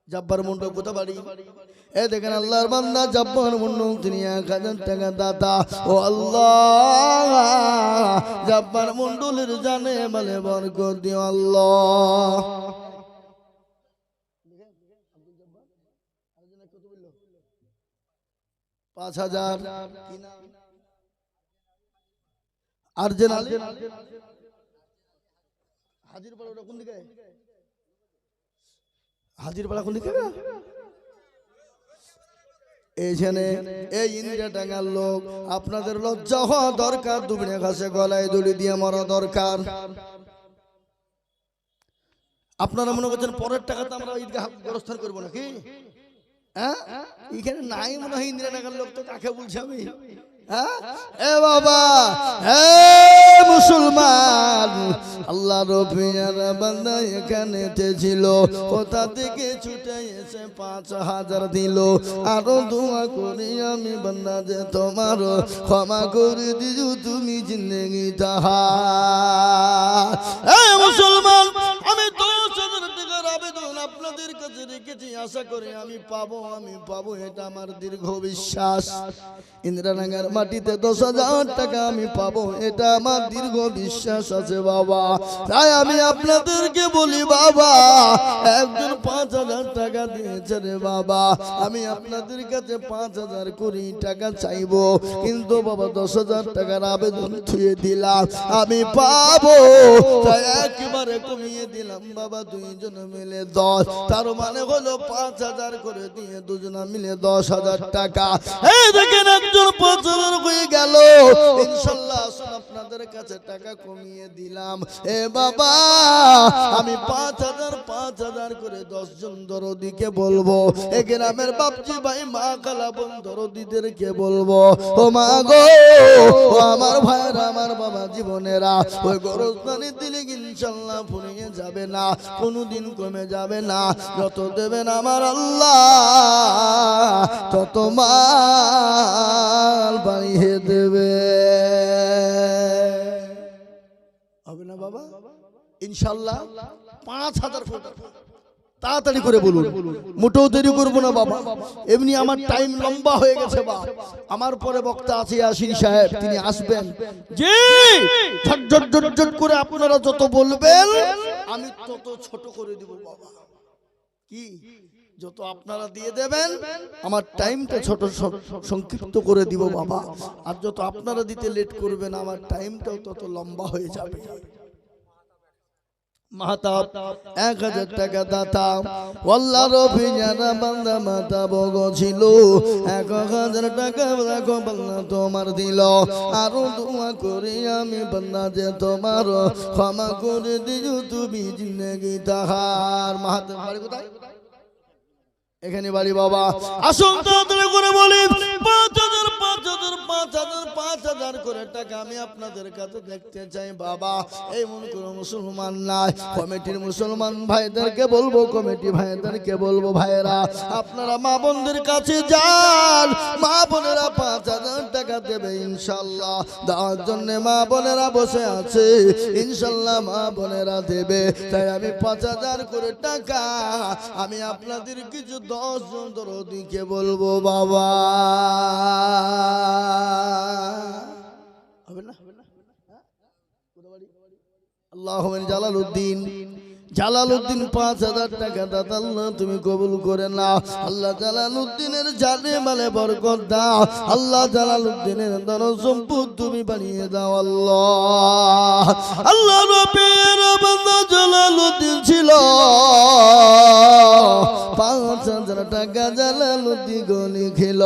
জব্বার মুন্ডু। কোথা বাড়ি? এ দেখেন আল্লাহর বান্দা জব্বার মুন্ডু, তিনি 1000 টাকা দাতা। ও আল্লাহ, জব্বার মুন্ডুলের জানে বলে বরকত দিও আল্লাহ। 5000 কি নাম? আরজেন আলী। হাজির পাড়া কোন দিকে? হাজির পাড়া কোন দিকে? এইখানে এই ইন্দিরা টাঙ্গার লোক। আপনাদের লজ্জা হওয়া দরকার, দুবনে ঘাসে গলায় দড়ি দিয়ে মরা দরকার। আপনারা মনে করছেন পরের টাকাতে আমরা ঈদগাহ গোরস্থান করবো নাকি? হ্যাঁ, এখানে নাই মনে হয় ইন্দিরা টাঙ্গার লোক। তো কাকে বলছি আমি? এ বাবা, হে মুসলমান, আল্লাহ রবিয়ারা বান্দা এখানে ছিল, কোথা থেকে ছুটে এসে 5000 দিল। আরো দোয়া করি আমি বান্দা যে তোমার ক্ষমা করে দিও তুমি জিন্দেগি তাহা। মুসলমান, আমি 10,000 টাকার আবেদন আপনাদের কাছে রেখেছি, আশা করি আমি পাবো, আমি পাবো, এটা আমার দীর্ঘ বিশ্বাস। ইন্দিরানগর মাটিতে 10,000 টাকা আমি পাবো, এটা আমার দীর্ঘ বিশ্বাস আছে বাবা। তাই আমি আপনাদেরকে বলি বাবা, একজন 5000 টাকা দিয়েছে রে বাবা, আমি আপনাদের কাছে 5000 কোটি টাকা চাইবো, কিন্তু বাবা 10,000 টাকার আবেদন থুয়ে দিলাম, আমি পাবো। তাই একেবারে কমিয়ে দিলাম বাবা, দুইজন মিলে 10, তার মানে হলো 5000 করে দিয়ে দুজনা মিলে 10,000 টাকা। এই দেখেন একজন 5000 হয়ে গেল। ইনশাআল্লাহ আসুন আপনাদের কাছে টাকা কমিয়ে দিলাম। এ বাবা, আমি 5000 করে 10 জন দরদিকে বলবো, এ গ্রামের বাপজি ভাই মা খালা বোন দরদিদেরকে বলবো, ও মা গো, ও আমার ভাইরা, আমার বাবা জীবনেরা, ওই গোরস্থানে দিলে ইনশাআল্লাহ ফুরিয়ে যাবে না, কোনোদিন কমে যাবে না। যত দেবেন আমার আল্লাহ তত মাল বাড়িয়ে দেবে। হবে না বাবা? ইনশাআল্লাহ 5000 ফুট তাড়াতাড়ি করে বলুন, মোটেও দেরি করবো না বাবা, এমনি আমার টাইম লম্বা হয়ে গেছে বা আমার পরে বক্তা আছে ইয়াসিন সাহেব, তিনি আসবেন। জি, ঝট ঝট ঝট ঝট করে আপনারা যত বলবেন আমি তত ছোট করে দিব বাবা। কি যত আপনারা দিয়ে দেবেন আমার টাইমটা ছোট সংক্ষিপ্ত করে দিব বাবা, আর যত আপনারা দিতে লেট করবেন আমার টাইমটাও তত লম্বা হয়ে যাবে। মাতাব 1000 টাকা দাতা আল্লাহ রবি যারা বান্দা মাতা বগো ছিল 1000 টাকা রাখো বান্দা তোমার দিল, আরো দোয়া করি আমি বান্দা যে তোমার ক্ষমা করে দিও তুমি জিন্দেগি তাহার। মাতাব বাড়ি কোথায়? এখানে বাড়ি বাবা। আসুন তাড়াতাড়ি করে বলি 5000 5000 5000 5000 করে টাকা আমি আপনাদের কাছে দেখতে চাই বাবা। এই মন করে মুসলমান নাই, কমিটির মুসলমান ভাইদেরকে বলবো, কমিটি ভাইদেরকে বলবো, ভাইরা আপনারা মা বোনদের কাছে যান, মা বোনেরা 5000 টাকা দেবে ইনশাআল্লাহ। দেওয়ার জন্য মা বোনেরা বসে আছে, ইনশাআল্লাহ মা বোনেরা দেবে। তাই আমি 5000 করে টাকা আমি আপনাদের কিছু 10 জন দরদিকে বলবো বাবা। হবে না? আল্লাহুম্মা জালালউদ্দিন জালালউদ্দিন 5000 টাকা দাতা আল্লাহ তুমি কবুল করে নাও। আল্লাহ জালালউদ্দিনের জানে মালে বরকত দাও, আল্লাহ জালালউদ্দিনের ধন সম্পদ তুমি বানিয়ে দাও আল্লাহ। আল্লাহ নবীর বান্দা জালালউদ্দিন ছিল 5000 টাকা জালালউদ্দিন গনি খেল,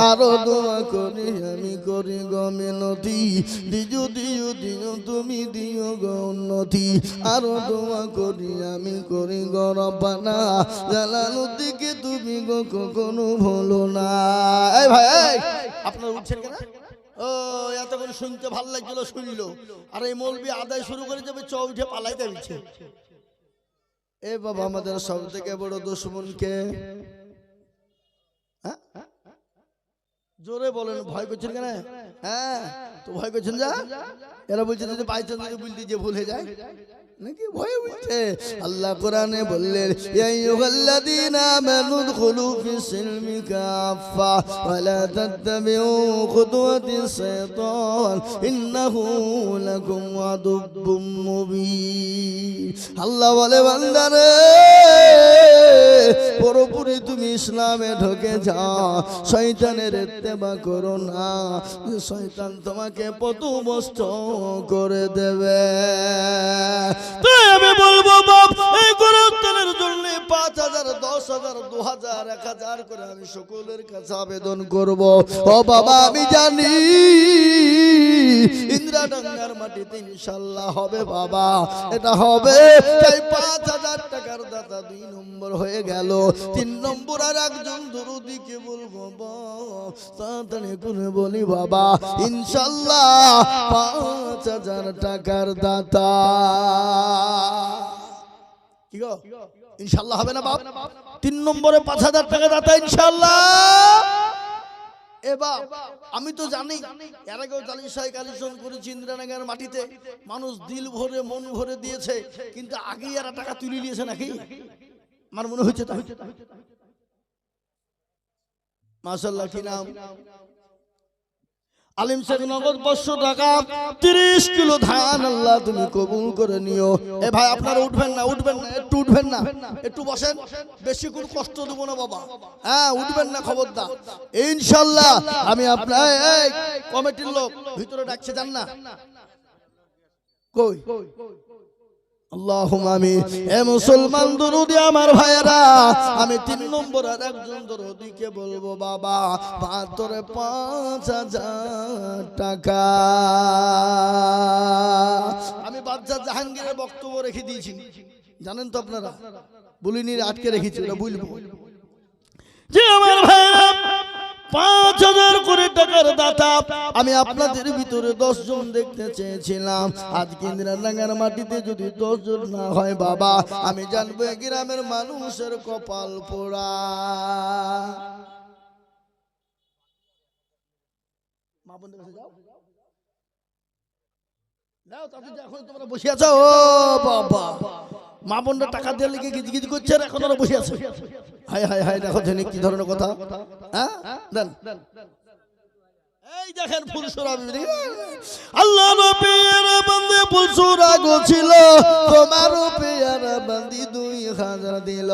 আরো দোয়া করি আমি করি গো মিনতি, দিও দিও দিও তুমি দিও গো উন্নতি, আরো দোয়া করি আমি করি গো রব্বানা জালালউদ্দিনকে তুমি গো কখনো ভুলো না। এই ভাই আপনারা উঠছেন কেন? ও এতক্ষণ শুনতে ভালো লাগছিল, শুনলো, আর এই মৌলবি আদায় শুরু করে যাবে, চ উঠে পালাইতে দিচ্ছে। এ বাবা আমাদের সব থেকে বড় দুশমন কে? জোরে বলেন, ভয় করছেন কেন? হ্যাঁ তো ভয় করছেন যা, এরা বলছে যদি বাইচান্স যদি বলতে যে ভুলে যায় নাকি ভয় বলছে। আল্লাহ কোরআনে বললেন ইয়া আইয়ুহাল্লাযীনা আমানু দুখুলু ফিস-সিলমি কাফা ওয়া লা তাত্তাবিউ খুতুওয়াতিস শাইতান ইন্নাহু লাকুম আদুব্বুম মুবিন। আল্লাহ বলে বান্দারে পুরোপুরি তুমি ইসলামে ঢুকে যাও, শয়তানের ইত্তেবা করো না, শয়তান তোমাকে পথভ্রষ্ট করে দেবে। তাই আমি বলবো বাপ এই গুরুত্বের জন্য 5000 10000 2000 1000 করে আমি সকলের কাছে আবেদন করব। ও বাবা আমি জানি ইন্দ্রাডাঙ্গার মাটিতে ইনশাআল্লাহ হবে বাবা, এটা হবে। তাই 5000 টাকার দাতা 2 নম্বর হয়ে গেল, 3 নম্বর আর একজন দরদিকে বলবো তাড়াতাড়ি করে বলি বাবা ইনশাআল্লাহ 5000 টাকার দাতা। কি গো ইনশাআল্লাহ হবে না বাপ? 3 নম্বরে 5000 টাকা দাতা ইনশাআল্লাহ। এবার আমি তো জানি এর আগেও 40-41 করেছি ইন্দ্রানগর মাটিতে, মানুষ দিল ভরে মন ভরে দিয়েছে, কিন্তু আগেই এরা টাকা তুলে নিয়েছে নাকি আমার মনে হচ্ছে তাই। মাশাআল্লাহ কি নাম? আলিম শেখ নগদ 500 টাকা 30 কিলো ধান আল্লাহ তুমি কবুল করে নিও। এ ভাই আপনারা উঠবেন না, উঠবেন না, একটু উঠবেন না, একটু বসেন, বেশি কোনো কষ্ট দেব না বাবা। হ্যাঁ উঠবেন না খবরদার ইনশাআল্লাহ। আমি আপনার এই কমিটির লোক ভিতরে ডাকছে, যান না কই? আল্লাহুম্মা আমিন। এ মুসলমান দরুদি আমার ভাইরা, আমি 3 নম্বর আর একজন দরুদিকে বলবো বাবা 5000 টাকা। আমি বাদশা জাহাঙ্গীরের বক্তব্য রেখে দিয়েছি, জানেন তো আপনারা, বলিনি আটকে রেখেছি, ওটা বলবো যে আমার ভাইরা 5000 করে টাকার দাতা আমি আপনাদের ভিতরে 10 জন দেখতে চেয়েছিলাম। আজকে ইন্দ্রানগর মাটিতে যদি 10 জন না হয় বাবা আমি জানবো গ্রামের মানুষের কপাল পোড়া। মা বোনদের কাছে যাও, যাও তাতে এখন তোমরা বসে আছো। ও বাবা মা বোনরা টাকা দিয়ে লিখে গিজ করছে আর এখন ওরা বসে আছে। হাই হাই হাই, দেখো জানি কি ধরনের কথা। হ্যাঁ দেন, এই দেখেন ফুলসুরা বিবি, আল্লাহ নবীর বান্দে ফুলসুরা গোছিল, তোমার পেয়ারা বান্দি 2000 দিল।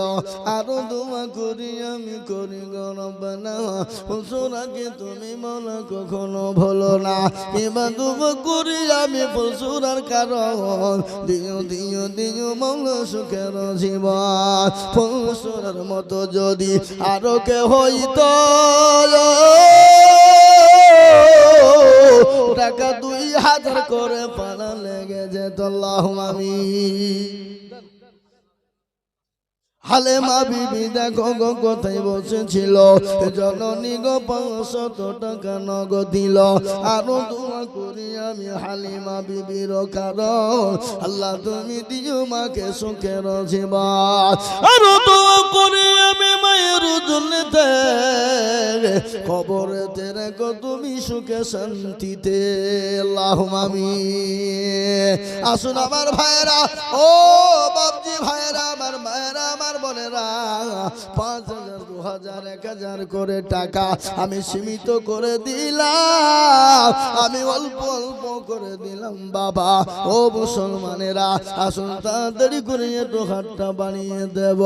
আর দোয়া করি আমি করি গো রব্বানা, ফুলসুরাকে তুমি মনে কখনো ভুলো না। এবার দোয়া করি আমি ফুলসুরার কারণ, দিও দিও দিও মৌলা সুখের জীবন। ফুলসুরার মতো যদি আরো কে হইতো, টাকা 2000 করে পানা লেগে যেত। আল্লাহুম্মা আমিন। হালেমা বিবি দেখো গো কোথায় বসেছিল, জননী গো 500 টাকা নগদ দিল। আরো দোয়া করি আমি হালিমা বিবির কারণ, আল্লাহ তুমি দিও মাকে সুখের জীবন। আরো দোয়া করি আমি মায়ের জন্যতে, কবরেতে রেখো তুমি সুখে শান্তিতে। আল্লাহুম্মা আমিন। আসুন আমার ভাইরা, ও বাপজি ভাইরা, আমার মায়েরা, আমার বোনেরা, 5000 2000 1000 করে টাকা আমি সীমিত করে দিলাম, আমি অল্প অল্প করে দিলাম বাবা। ও মুসলমানেরা, আসুন তাড়াতাড়ি করে একটু হাতটা বানিয়ে দেব।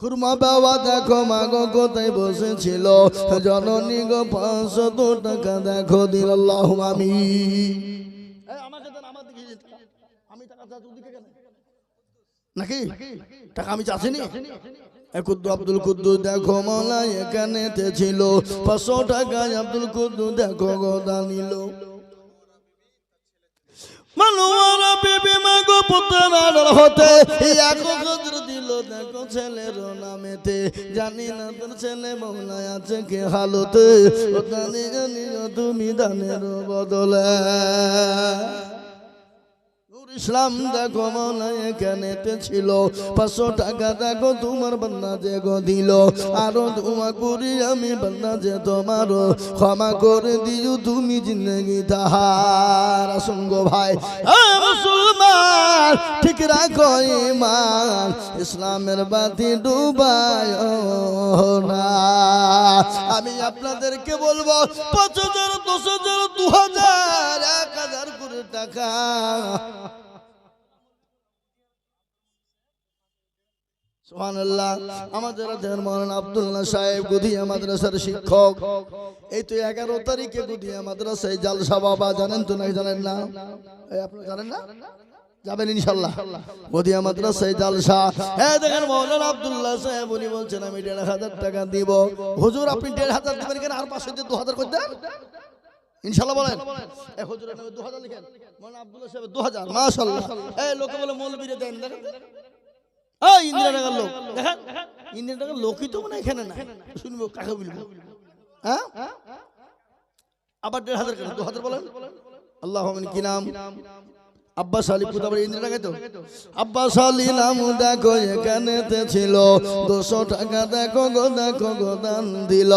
খুরমা বাবা দেখো মাগো কোথায় বসেছিল, জননী গো 500 টাকা দেখো দিল। আল্লাহুম্মা আমিন। আমি টাকা চাচ্ছি ওদিকে কেন নাকি? টাকা আমি চাচ্ছিনি। কুদ্দু আব্দুল কুদ্দু দেখো মাওলা এখানেতে ছিল, 500 টাকা আব্দুল কুদ্দু দেখো গোদা নিল। মানোয়ারা বিবি মাগো পুত্রার হতে এক কদর দিল দেখো ছেলের নামেতে, জানি না তোর ছেলে মৌলায় আছে কে হালতে, ও জানি জানি তুমি দানের বদলে। ইসলাম দেখো মৌলা এখানেতে ছিল, 500 টাকা দেখো তোমার বান্দা যে গো দিল। আরো দোয়া করি আমি বান্দা যে তোমার ক্ষমা করে দিও তুমি জিন্দগি তাহার। আসুন গো ভাই মুসলমান, ঠিক রাখো ঈমান, ইসলামের বাতি ডুবায় না। আমি আপনাদেরকে বলবো 5000 10,000 2000 1000 করে টাকা সুবহানাল্লাহ। আমাদের মৌলানা আব্দুল্লাহ সাহেব গুদিয়া মাদ্রাসার শিক্ষক, এই তো 11 তারিখে গুদিয়া মাদ্রাসায় জালসা বাবা, জানেন তো নাকি জানেন না? আপনারা জানেন না? যাবেন ইনশাআল্লাহ গুদিয়া মাদ্রাসায় জালসা। হ্যাঁ দেখেন মৌলানা আব্দুল্লাহ সাহেব উনি বলছেন আমি 1500 টাকা দিব। হুজুর আপনি 1500 দিবেন কেন? আর 500 দিয়ে 2000 করে দেন ইনশাআল্লাহ বলেন। এই হুজুরের নামে 2000 লিখেন, মৌলানা আব্দুল্লাহ সাহেব 2000 মাশাআল্লাহ। এই লোকে বলে মৌলবীরে দেন, দেখেন এই ইন্দিরা লোক, দেখেন ইন্দিরা লোকই তো মনে এখানে না, শুনবো কাকে বলবো। হ্যাঁ আবার 1500 কেন? 2000 বলেন। আল্লাহুম্মা কি নাম? আব্বাস আলী। কোথাও ইন্দিরা তো আব্বাস আলী নাম দেখো এখানেতে ছিল, 200 টাকা দেখো গো দেখো গো দান দিল।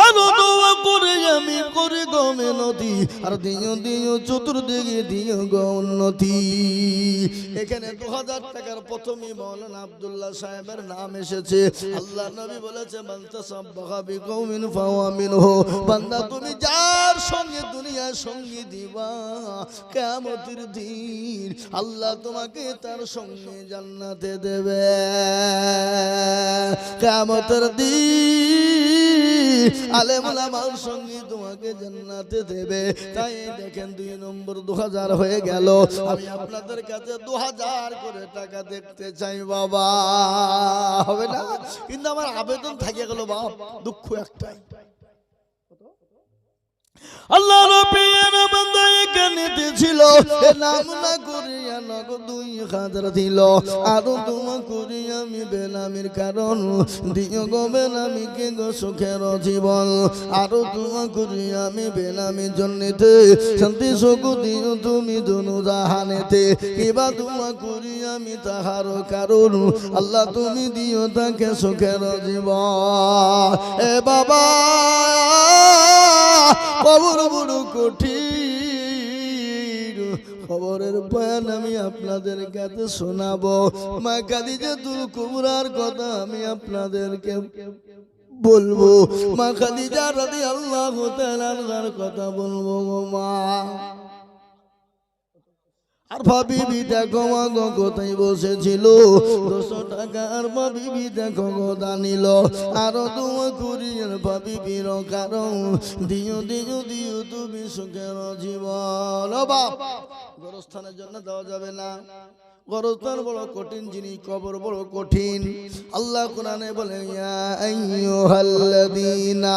আরো দোয়া করে আমি করি গো মিনতি, আর দিও দিও চতুর্দিকে দিও গো উন্নতি। এখানে 2000 টাকার প্রথমে মৌলানা আব্দুল্লাহ সাহেবের নাম এসেছে। আল্লাহ নবী বলেছে বান্দা সাব্বাহা বিকৌমিন ফাওয়া মিনহু, বান্দা তুমি যার সঙ্গে দুনিয়ার সঙ্গী দিবা, কিয়ামতের দিন আল্লাহ তোমাকে তার সঙ্গে জান্নাতে দেবে। কিয়ামতের দিন আলেম ওলামার সঙ্গে তোমাকে জান্নাতে দেবে। তাই দেখেন 2 নম্বর 2000 হয়ে গেল। আমি আপনাদের কাছে 2000 করে টাকা দেখতে চাই বাবা, হবে না? কিন্তু আমার আবেদন থাকে গেল বাপ, দুঃখ একটাই, আল্লাহ রব্বির বান্দা এখানেতে ছিল, নাম না করিয়া নগদ 2000 দিল। আরো দোয়া করি আমি বেনামির কারণ, দিও গো বেনামিকে গো সুখের জীবন। আরো দোয়া করি আমি বেনামির জন্যতে, শান্তি সুখ দিও তুমি দুনু জাহানেতে। কিবা দোয়া করি আমি তাহার কারণ, আল্লাহ তুমি দিও তাকে সুখের জীবন। এ বাবা কবর বড় কঠিন, খবরের বয়ান আমি আপনাদের কাছে শোনাবো। মা খাদিজাতুল কুবরার কথা আমি আপনাদেরকে বলবো। মা খাদিজা রাদিয়াল্লাহু তাআলা আনহার কথা বলবো গো মা। আর ভাবিবি দেখো মা গো কোথায় বসেছিল, 200 টাকার ভাবিবি দেখো গো দানিল। আরো দোয়া করি আর ভাবিবির কারণ দিও দিও দিও তুমি সুখের জীবন। ও বাপ, গোরস্থানের জন্য দেওয়া যাবে না। গোরস্থান বড় কঠিন জিনিস, কবর বড় কঠিন। আল্লাহ কোরআনে বলে ইয়া আইয়ুহাল্লাযীনা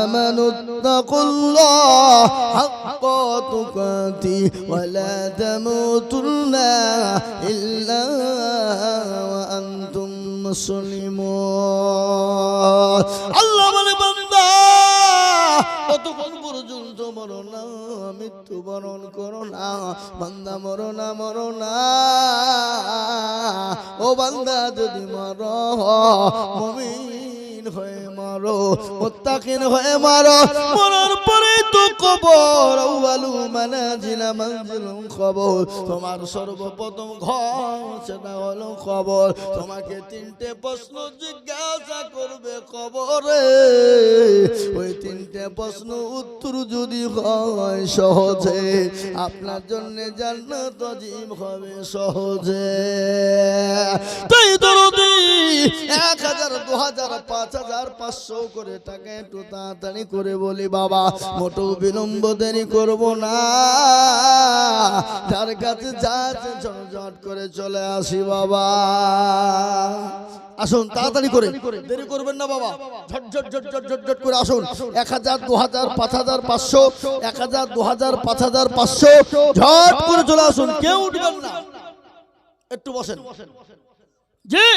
আমানুত্তাকুল্লাহ হাক্কা তুকাতি ওয়া লা তামুতুন্না ইল্লা ওয়া আনতুম মুসলিমুন। আল্লাহ বলে বান্দা ততক্ষণ পর্যন্ত মরো না, মৃত্যুবরণ করো না। বান্দা মরো না, মরো না। ও বান্দা যদি মরো মুমিন হয়ে মরো, মুত্তাকিন হয়ে মরো। মরার পরে তো কবর আউয়ালু মানাজিলা মানজিলুন কবর। তোমার সর্বপ্রথম ঘর সেটা হলো কবর। তোমাকে 3টে প্রশ্ন জিজ্ঞাসা করবে কবরে। ওই 3টে প্রশ্ন উত্তর যদি হয় সহজে, আপনার জন্য জান্নাত ওয়াজিব হবে সহজে। তাই দরদি 1000 2000 5000 500 করে টাকা একটু তাড়াতাড়ি করে বলি বাবা, মোটেও বিলম্ব দেরি করব না। যার কাছে যাচ্ছে ঝটঝট করে চলে আসি বাবা। আসুন তাড়াতাড়ি করে, দেরি করবেন না বাবা। ঝটঝট ঝটঝট ঝটঝট করে আসুন। 1000 2000 5000 500, 1000 2000 5000 500 ঝট করে চলে আসুন। কেউ উঠবেন না, একটু বসেন। জি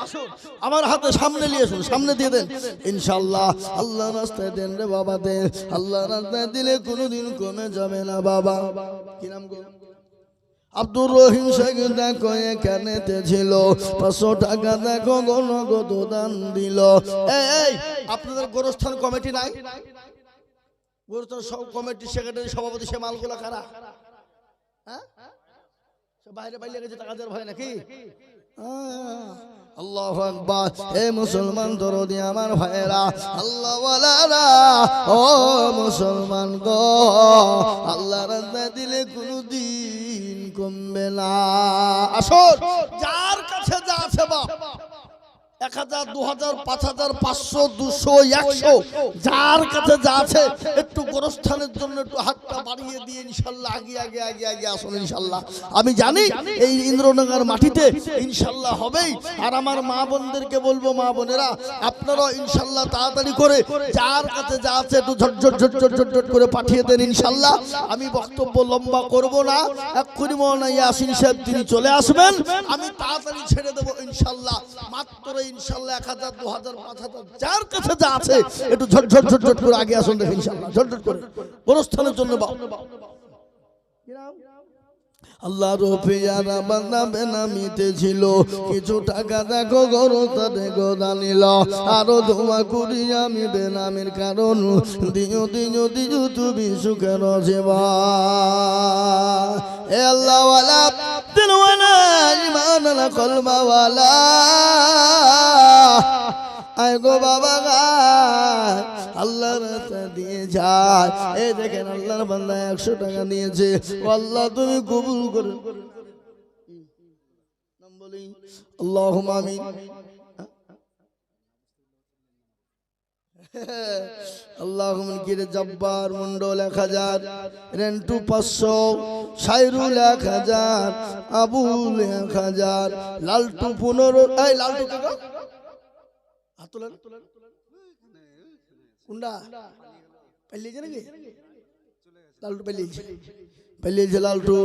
আসুন, আমার হাতে সামনে নিয়ে আসুন, সামনে দিয়ে দেন ইনশাআল্লাহ। আল্লাহর রাস্তায় দেন রে বাবা, দেন। আল্লাহর রাস্তায় দিলে কোনোদিন কমে যাবে না বাবা। কি নাম গো? আব্দুর রহিম শেখ দেখো এখানেতে ছিল, 500 টাকা দেখো নগদ দান দিল। এই আপনাদের গোরস্থান কমিটি নাই? গোরস্থান সব কমিটি সেক্রেটারি সভাপতি সে মালগুলা কারা? হ্যাঁ, বাইরে বাইরে গেছে টাকা দেওয়ার ভয় নাকি? আল্লাহু আকবার। হে মুসলমান দরদি আমার ভাইরা, আল্লাহ ওয়ালারা, ও মুসলমান গো, আল্লাহর রাস্তায় দিলে কোনদিন কমবে না। আসুন, যার কাছে যা আছে বাপ, 1000 2000 5000 500 200 100 যার কাছে যা আছে একটু গোরস্থানের জন্য একটু হাতটা বাড়িয়ে দিয়ে ইনশাআল্লাহ আগে আগে আগে আগে আসুন ইনশাআল্লাহ। আমি জানি এই ইন্দ্রনগর মাটিতে ইনশাআল্লাহ হবেই। আর আমার মা বোনদেরকে বলবো, মা বোনেরা আপনারাও ইনশাআল্লাহ তাড়াতাড়ি করে যার কাছে যা আছে একটু ঝটঝট ঝটঝট ঝটঝট করে পাঠিয়ে দেন ইনশাআল্লাহ। আমি বক্তব্য লম্বা করব না, এক্ষুনি মাওলানা ইয়াসিন সাহেব তিনি চলে আসবেন, আমি তাড়াতাড়ি ছেড়ে দেব ইনশাআল্লাহ। মাত্র ইনশাআল্লাহ 1000 2000 5000 যার কাছে যা আছে একটু ঝটঝট ঝটঝট করে আগে আসুন দেখুন ইনশাআল্লাহ। ঝটঝট করে গোরস্থানের জন্য আল্লাহ রফিয়ারা বান্দা বেনামিতে ছিল, কিছু টাকা দেখো গোরস্থানে গোদানিল। আরো দোয়া করি আমি বেনামির কারণ দিও দিও দিও তুমি সুখের জীবন। এ আল্লাহ ওয়ালা দিলওয়ালা ইমানওয়ালা কলমাওয়ালা, আয় গো বাবা গায় আল্লাহর রাস্তা দিয়ে যায়। এই দেখেন আল্লাহর বান্দা 100 টাকা নিয়েছে, আল্লাহ তুমি কবুল করে নাম বলি আল্লাহুম্মা আমিন। আল্লাহুম্মা কিরে জব্বার মন্ডল 1000, রেন্টু 500, সাইরুল 1000, আবুল 1000, লালটু 15। এই লালটু কাকা হাত তোলেন কুন্ডা পাইলিয়েছে নাকি? লালটু পাইলিয়েছে, পাইলিয়েছে লালটু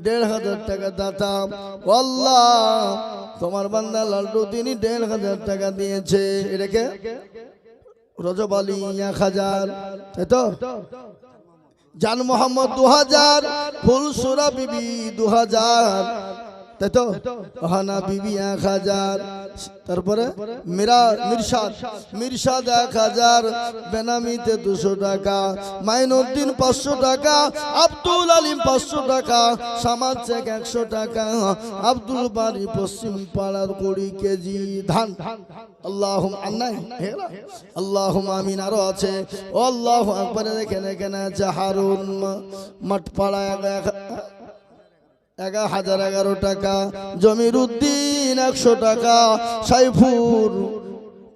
1500 টাকা দাতা। আল্লাহ তোমার বান্দা লালটু তিনি 1500 টাকা দিয়েছে। এটাকে রজব আলী 1000, তাই তো? জান মোহাম্মদ 2000, ফুলসুরা বিবি 2000, তাই তো হানা বিবি 1000, তারপরে মিরশাদ 1000, বেনামিতে 200 টাকা, মাইনুদ্দিন 500 টাকা, আব্দুল আলিম 500 টাকা, সামাদ শেখ 100 টাকা, আব্দুল বারি পশ্চিম পাড়ার 20 কেজি ধান। আল্লাহুম্মা আন্নাই আল্লাহুম্মা আমিন। আরো আছে আল্লাহু আকবার। দেখেন এখানে আছে হারুন মাঠপাড়া 1011 টাকা, জমির উদ্দিন 100 টাকা, সাইফুর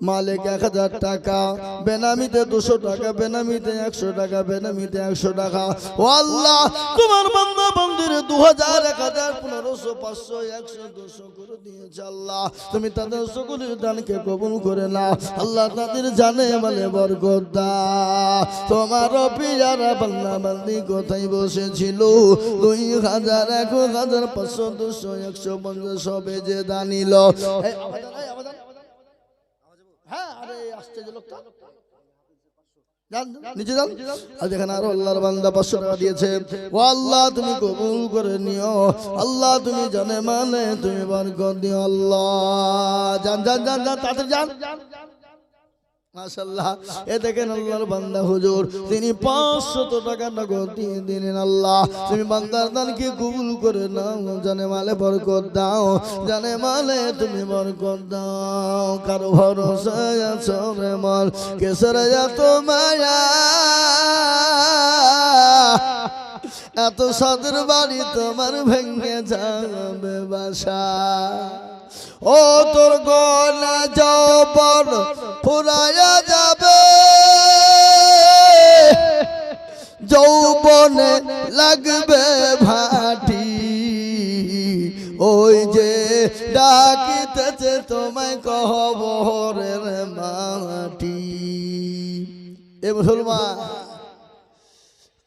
মালিক 1000 টাকা, বেনামিতে 200 টাকা, বেনামিতে 100 টাকা, বেনামিতে 100 টাকা। ও আল্লাহ, তোমার বান্দা বান্দির 2000, 1000, 1500, 500, 100, 200 করে দিয়েছে আল্লাহ। তুমি তাদের সকলের দানকে কবুল করে নাও আল্লাহ। তাদের জানে মানে বরকত দাও। তোমার পিয়ারা বান্দা বান্দি কোথায় বসেছিল? 2000, 1000, 500, 200, 150 সবে যে দানিল। হ্যাঁ, আরে আসছে যে লোকটা নিচে যান। আর দেখেন আরো আল্লাহর বান্দা 500 টাকা দিয়েছে। ও আল্লাহ, তুমি কবুল করে নিও আল্লাহ। তুমি জানে মানে তুমি বরকত দিও আল্লাহ। যান যান যান যান, তাড়াতাড়ি যান। মাশাআল্লাহ, এ দেখেন আল্লাহর বান্দা হুজুর, তিনি 500 টাকা নগদ দিয়ে দিলেন আল্লাহ। তুমি বান্দার দানকে কবুল করে নাও। জানে মালে বরকত দাও, জানে মালে তুমি বরকত দাও। কারো ভরসায় আছো রে মন, কেসর এত মায়া, এত সাদের বাড়ি তোমার ভেঙে যাবে বাসা। ও তোর গলা যৌবন ফুরায়া যাবে, যৌবনে লাগবে ভাটি। ওই যে ডাকিতেছে তোমায় কবরের মাটি। এ মুসলমান,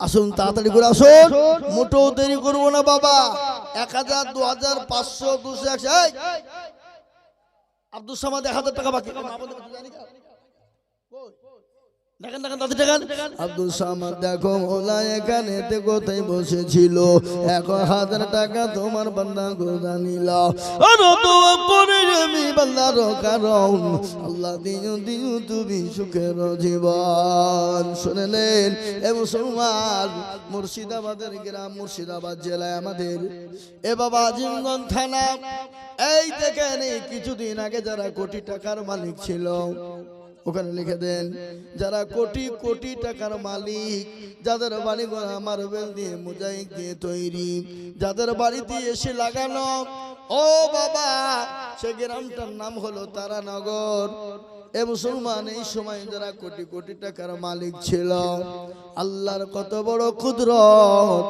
আসুন তাড়াতাড়ি করে আসুন, মোটেও দেরি করবো না বাবা। 1000, 2000, 500, 200, 100। আব্দুল সামাদ 1000 টাকা বাকি। দেখেন দেখেন তাদের দেখেন, আব্দুল সামাদ দেখো ওলা এখানে কোথায় বসেছিল। 1000 টাকা তোমার বান্দা গোদা নিল। আমি বান্দার কারণ আল্লাহ দিও দিও তুমি সুখের জীবন। শুনলেন এ মুসলমান, মুর্শিদাবাদের গ্রাম, মুর্শিদাবাদ জেলায় আমাদের এ বাবা আজিমগঞ্জ থানা। এই দেখেন এই কিছুদিন আগে যারা কোটি টাকার মালিক ছিল, ওখানে লিখে দেন যারা কোটি কোটি টাকার মালিক, যাদের বাড়ি গোড়া মার্বেল দিয়ে মোজাইক দিয়ে তৈরি, যাদের বাড়িতে এসে লাগানো, ও বাবা সে গ্রামটার নাম হলো তারানগর। এ মুসলমান, এই সময় যারা কোটি কোটি টাকার মালিক ছিল, আল্লাহর কত বড় কুদরত।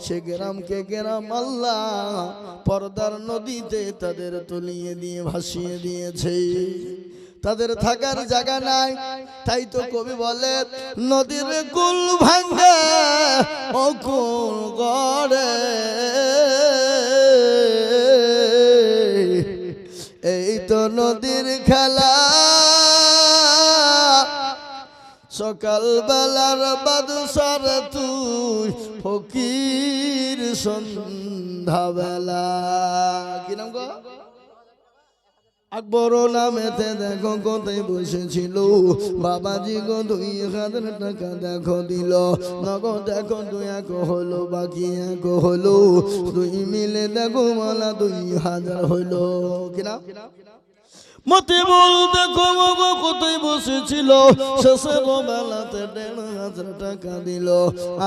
সে গ্রামকে গ্রাম আল্লাহ পর্দার নদীতে তাদের তলিয়ে দিয়ে ভাসিয়ে দিয়েছে। তাদের থাকার জায়গা নাই, তাই তো কবি বলে নদীর কুল ভাঙে অকুল গড়ে। এই তো নদীর খেলা, সকাল বেলার বাদশার তুই ফকির সন্ধ্যা বেলা। কি নাম গো? আকবর নামেতে দেখো কোথায় বসেছিল বাবাজি গো। 2000 টাকা দেখো দিল নগদ। দেখো 2 এক হলো, বাকি 1 হলো, 2 মিলে দেখো মালা 2000 হলো। কিনা মতে বল দেখো বাবা কোথায় বসেছিল, শেষের বেলাতে 1500 টাকা দিল।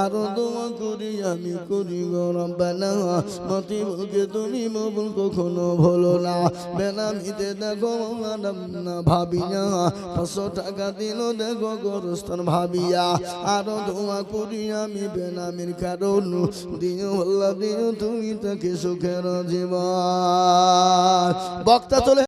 আরো দোয়া করি আমি করি গরম বেলা, মতি বলকে তুমি মবুল কখনো ভুলো না। বেনামিতে দেখো ম্যাডাম না ভাবিয়া 500 টাকা দিল দেখো গোরস্থান ভাবিয়া। আরো দোয়া করি আমি বেনামির কারণ, দিও আল্লাহ দিও তুমি তাকে সুখের জীবন। বক্তা চলে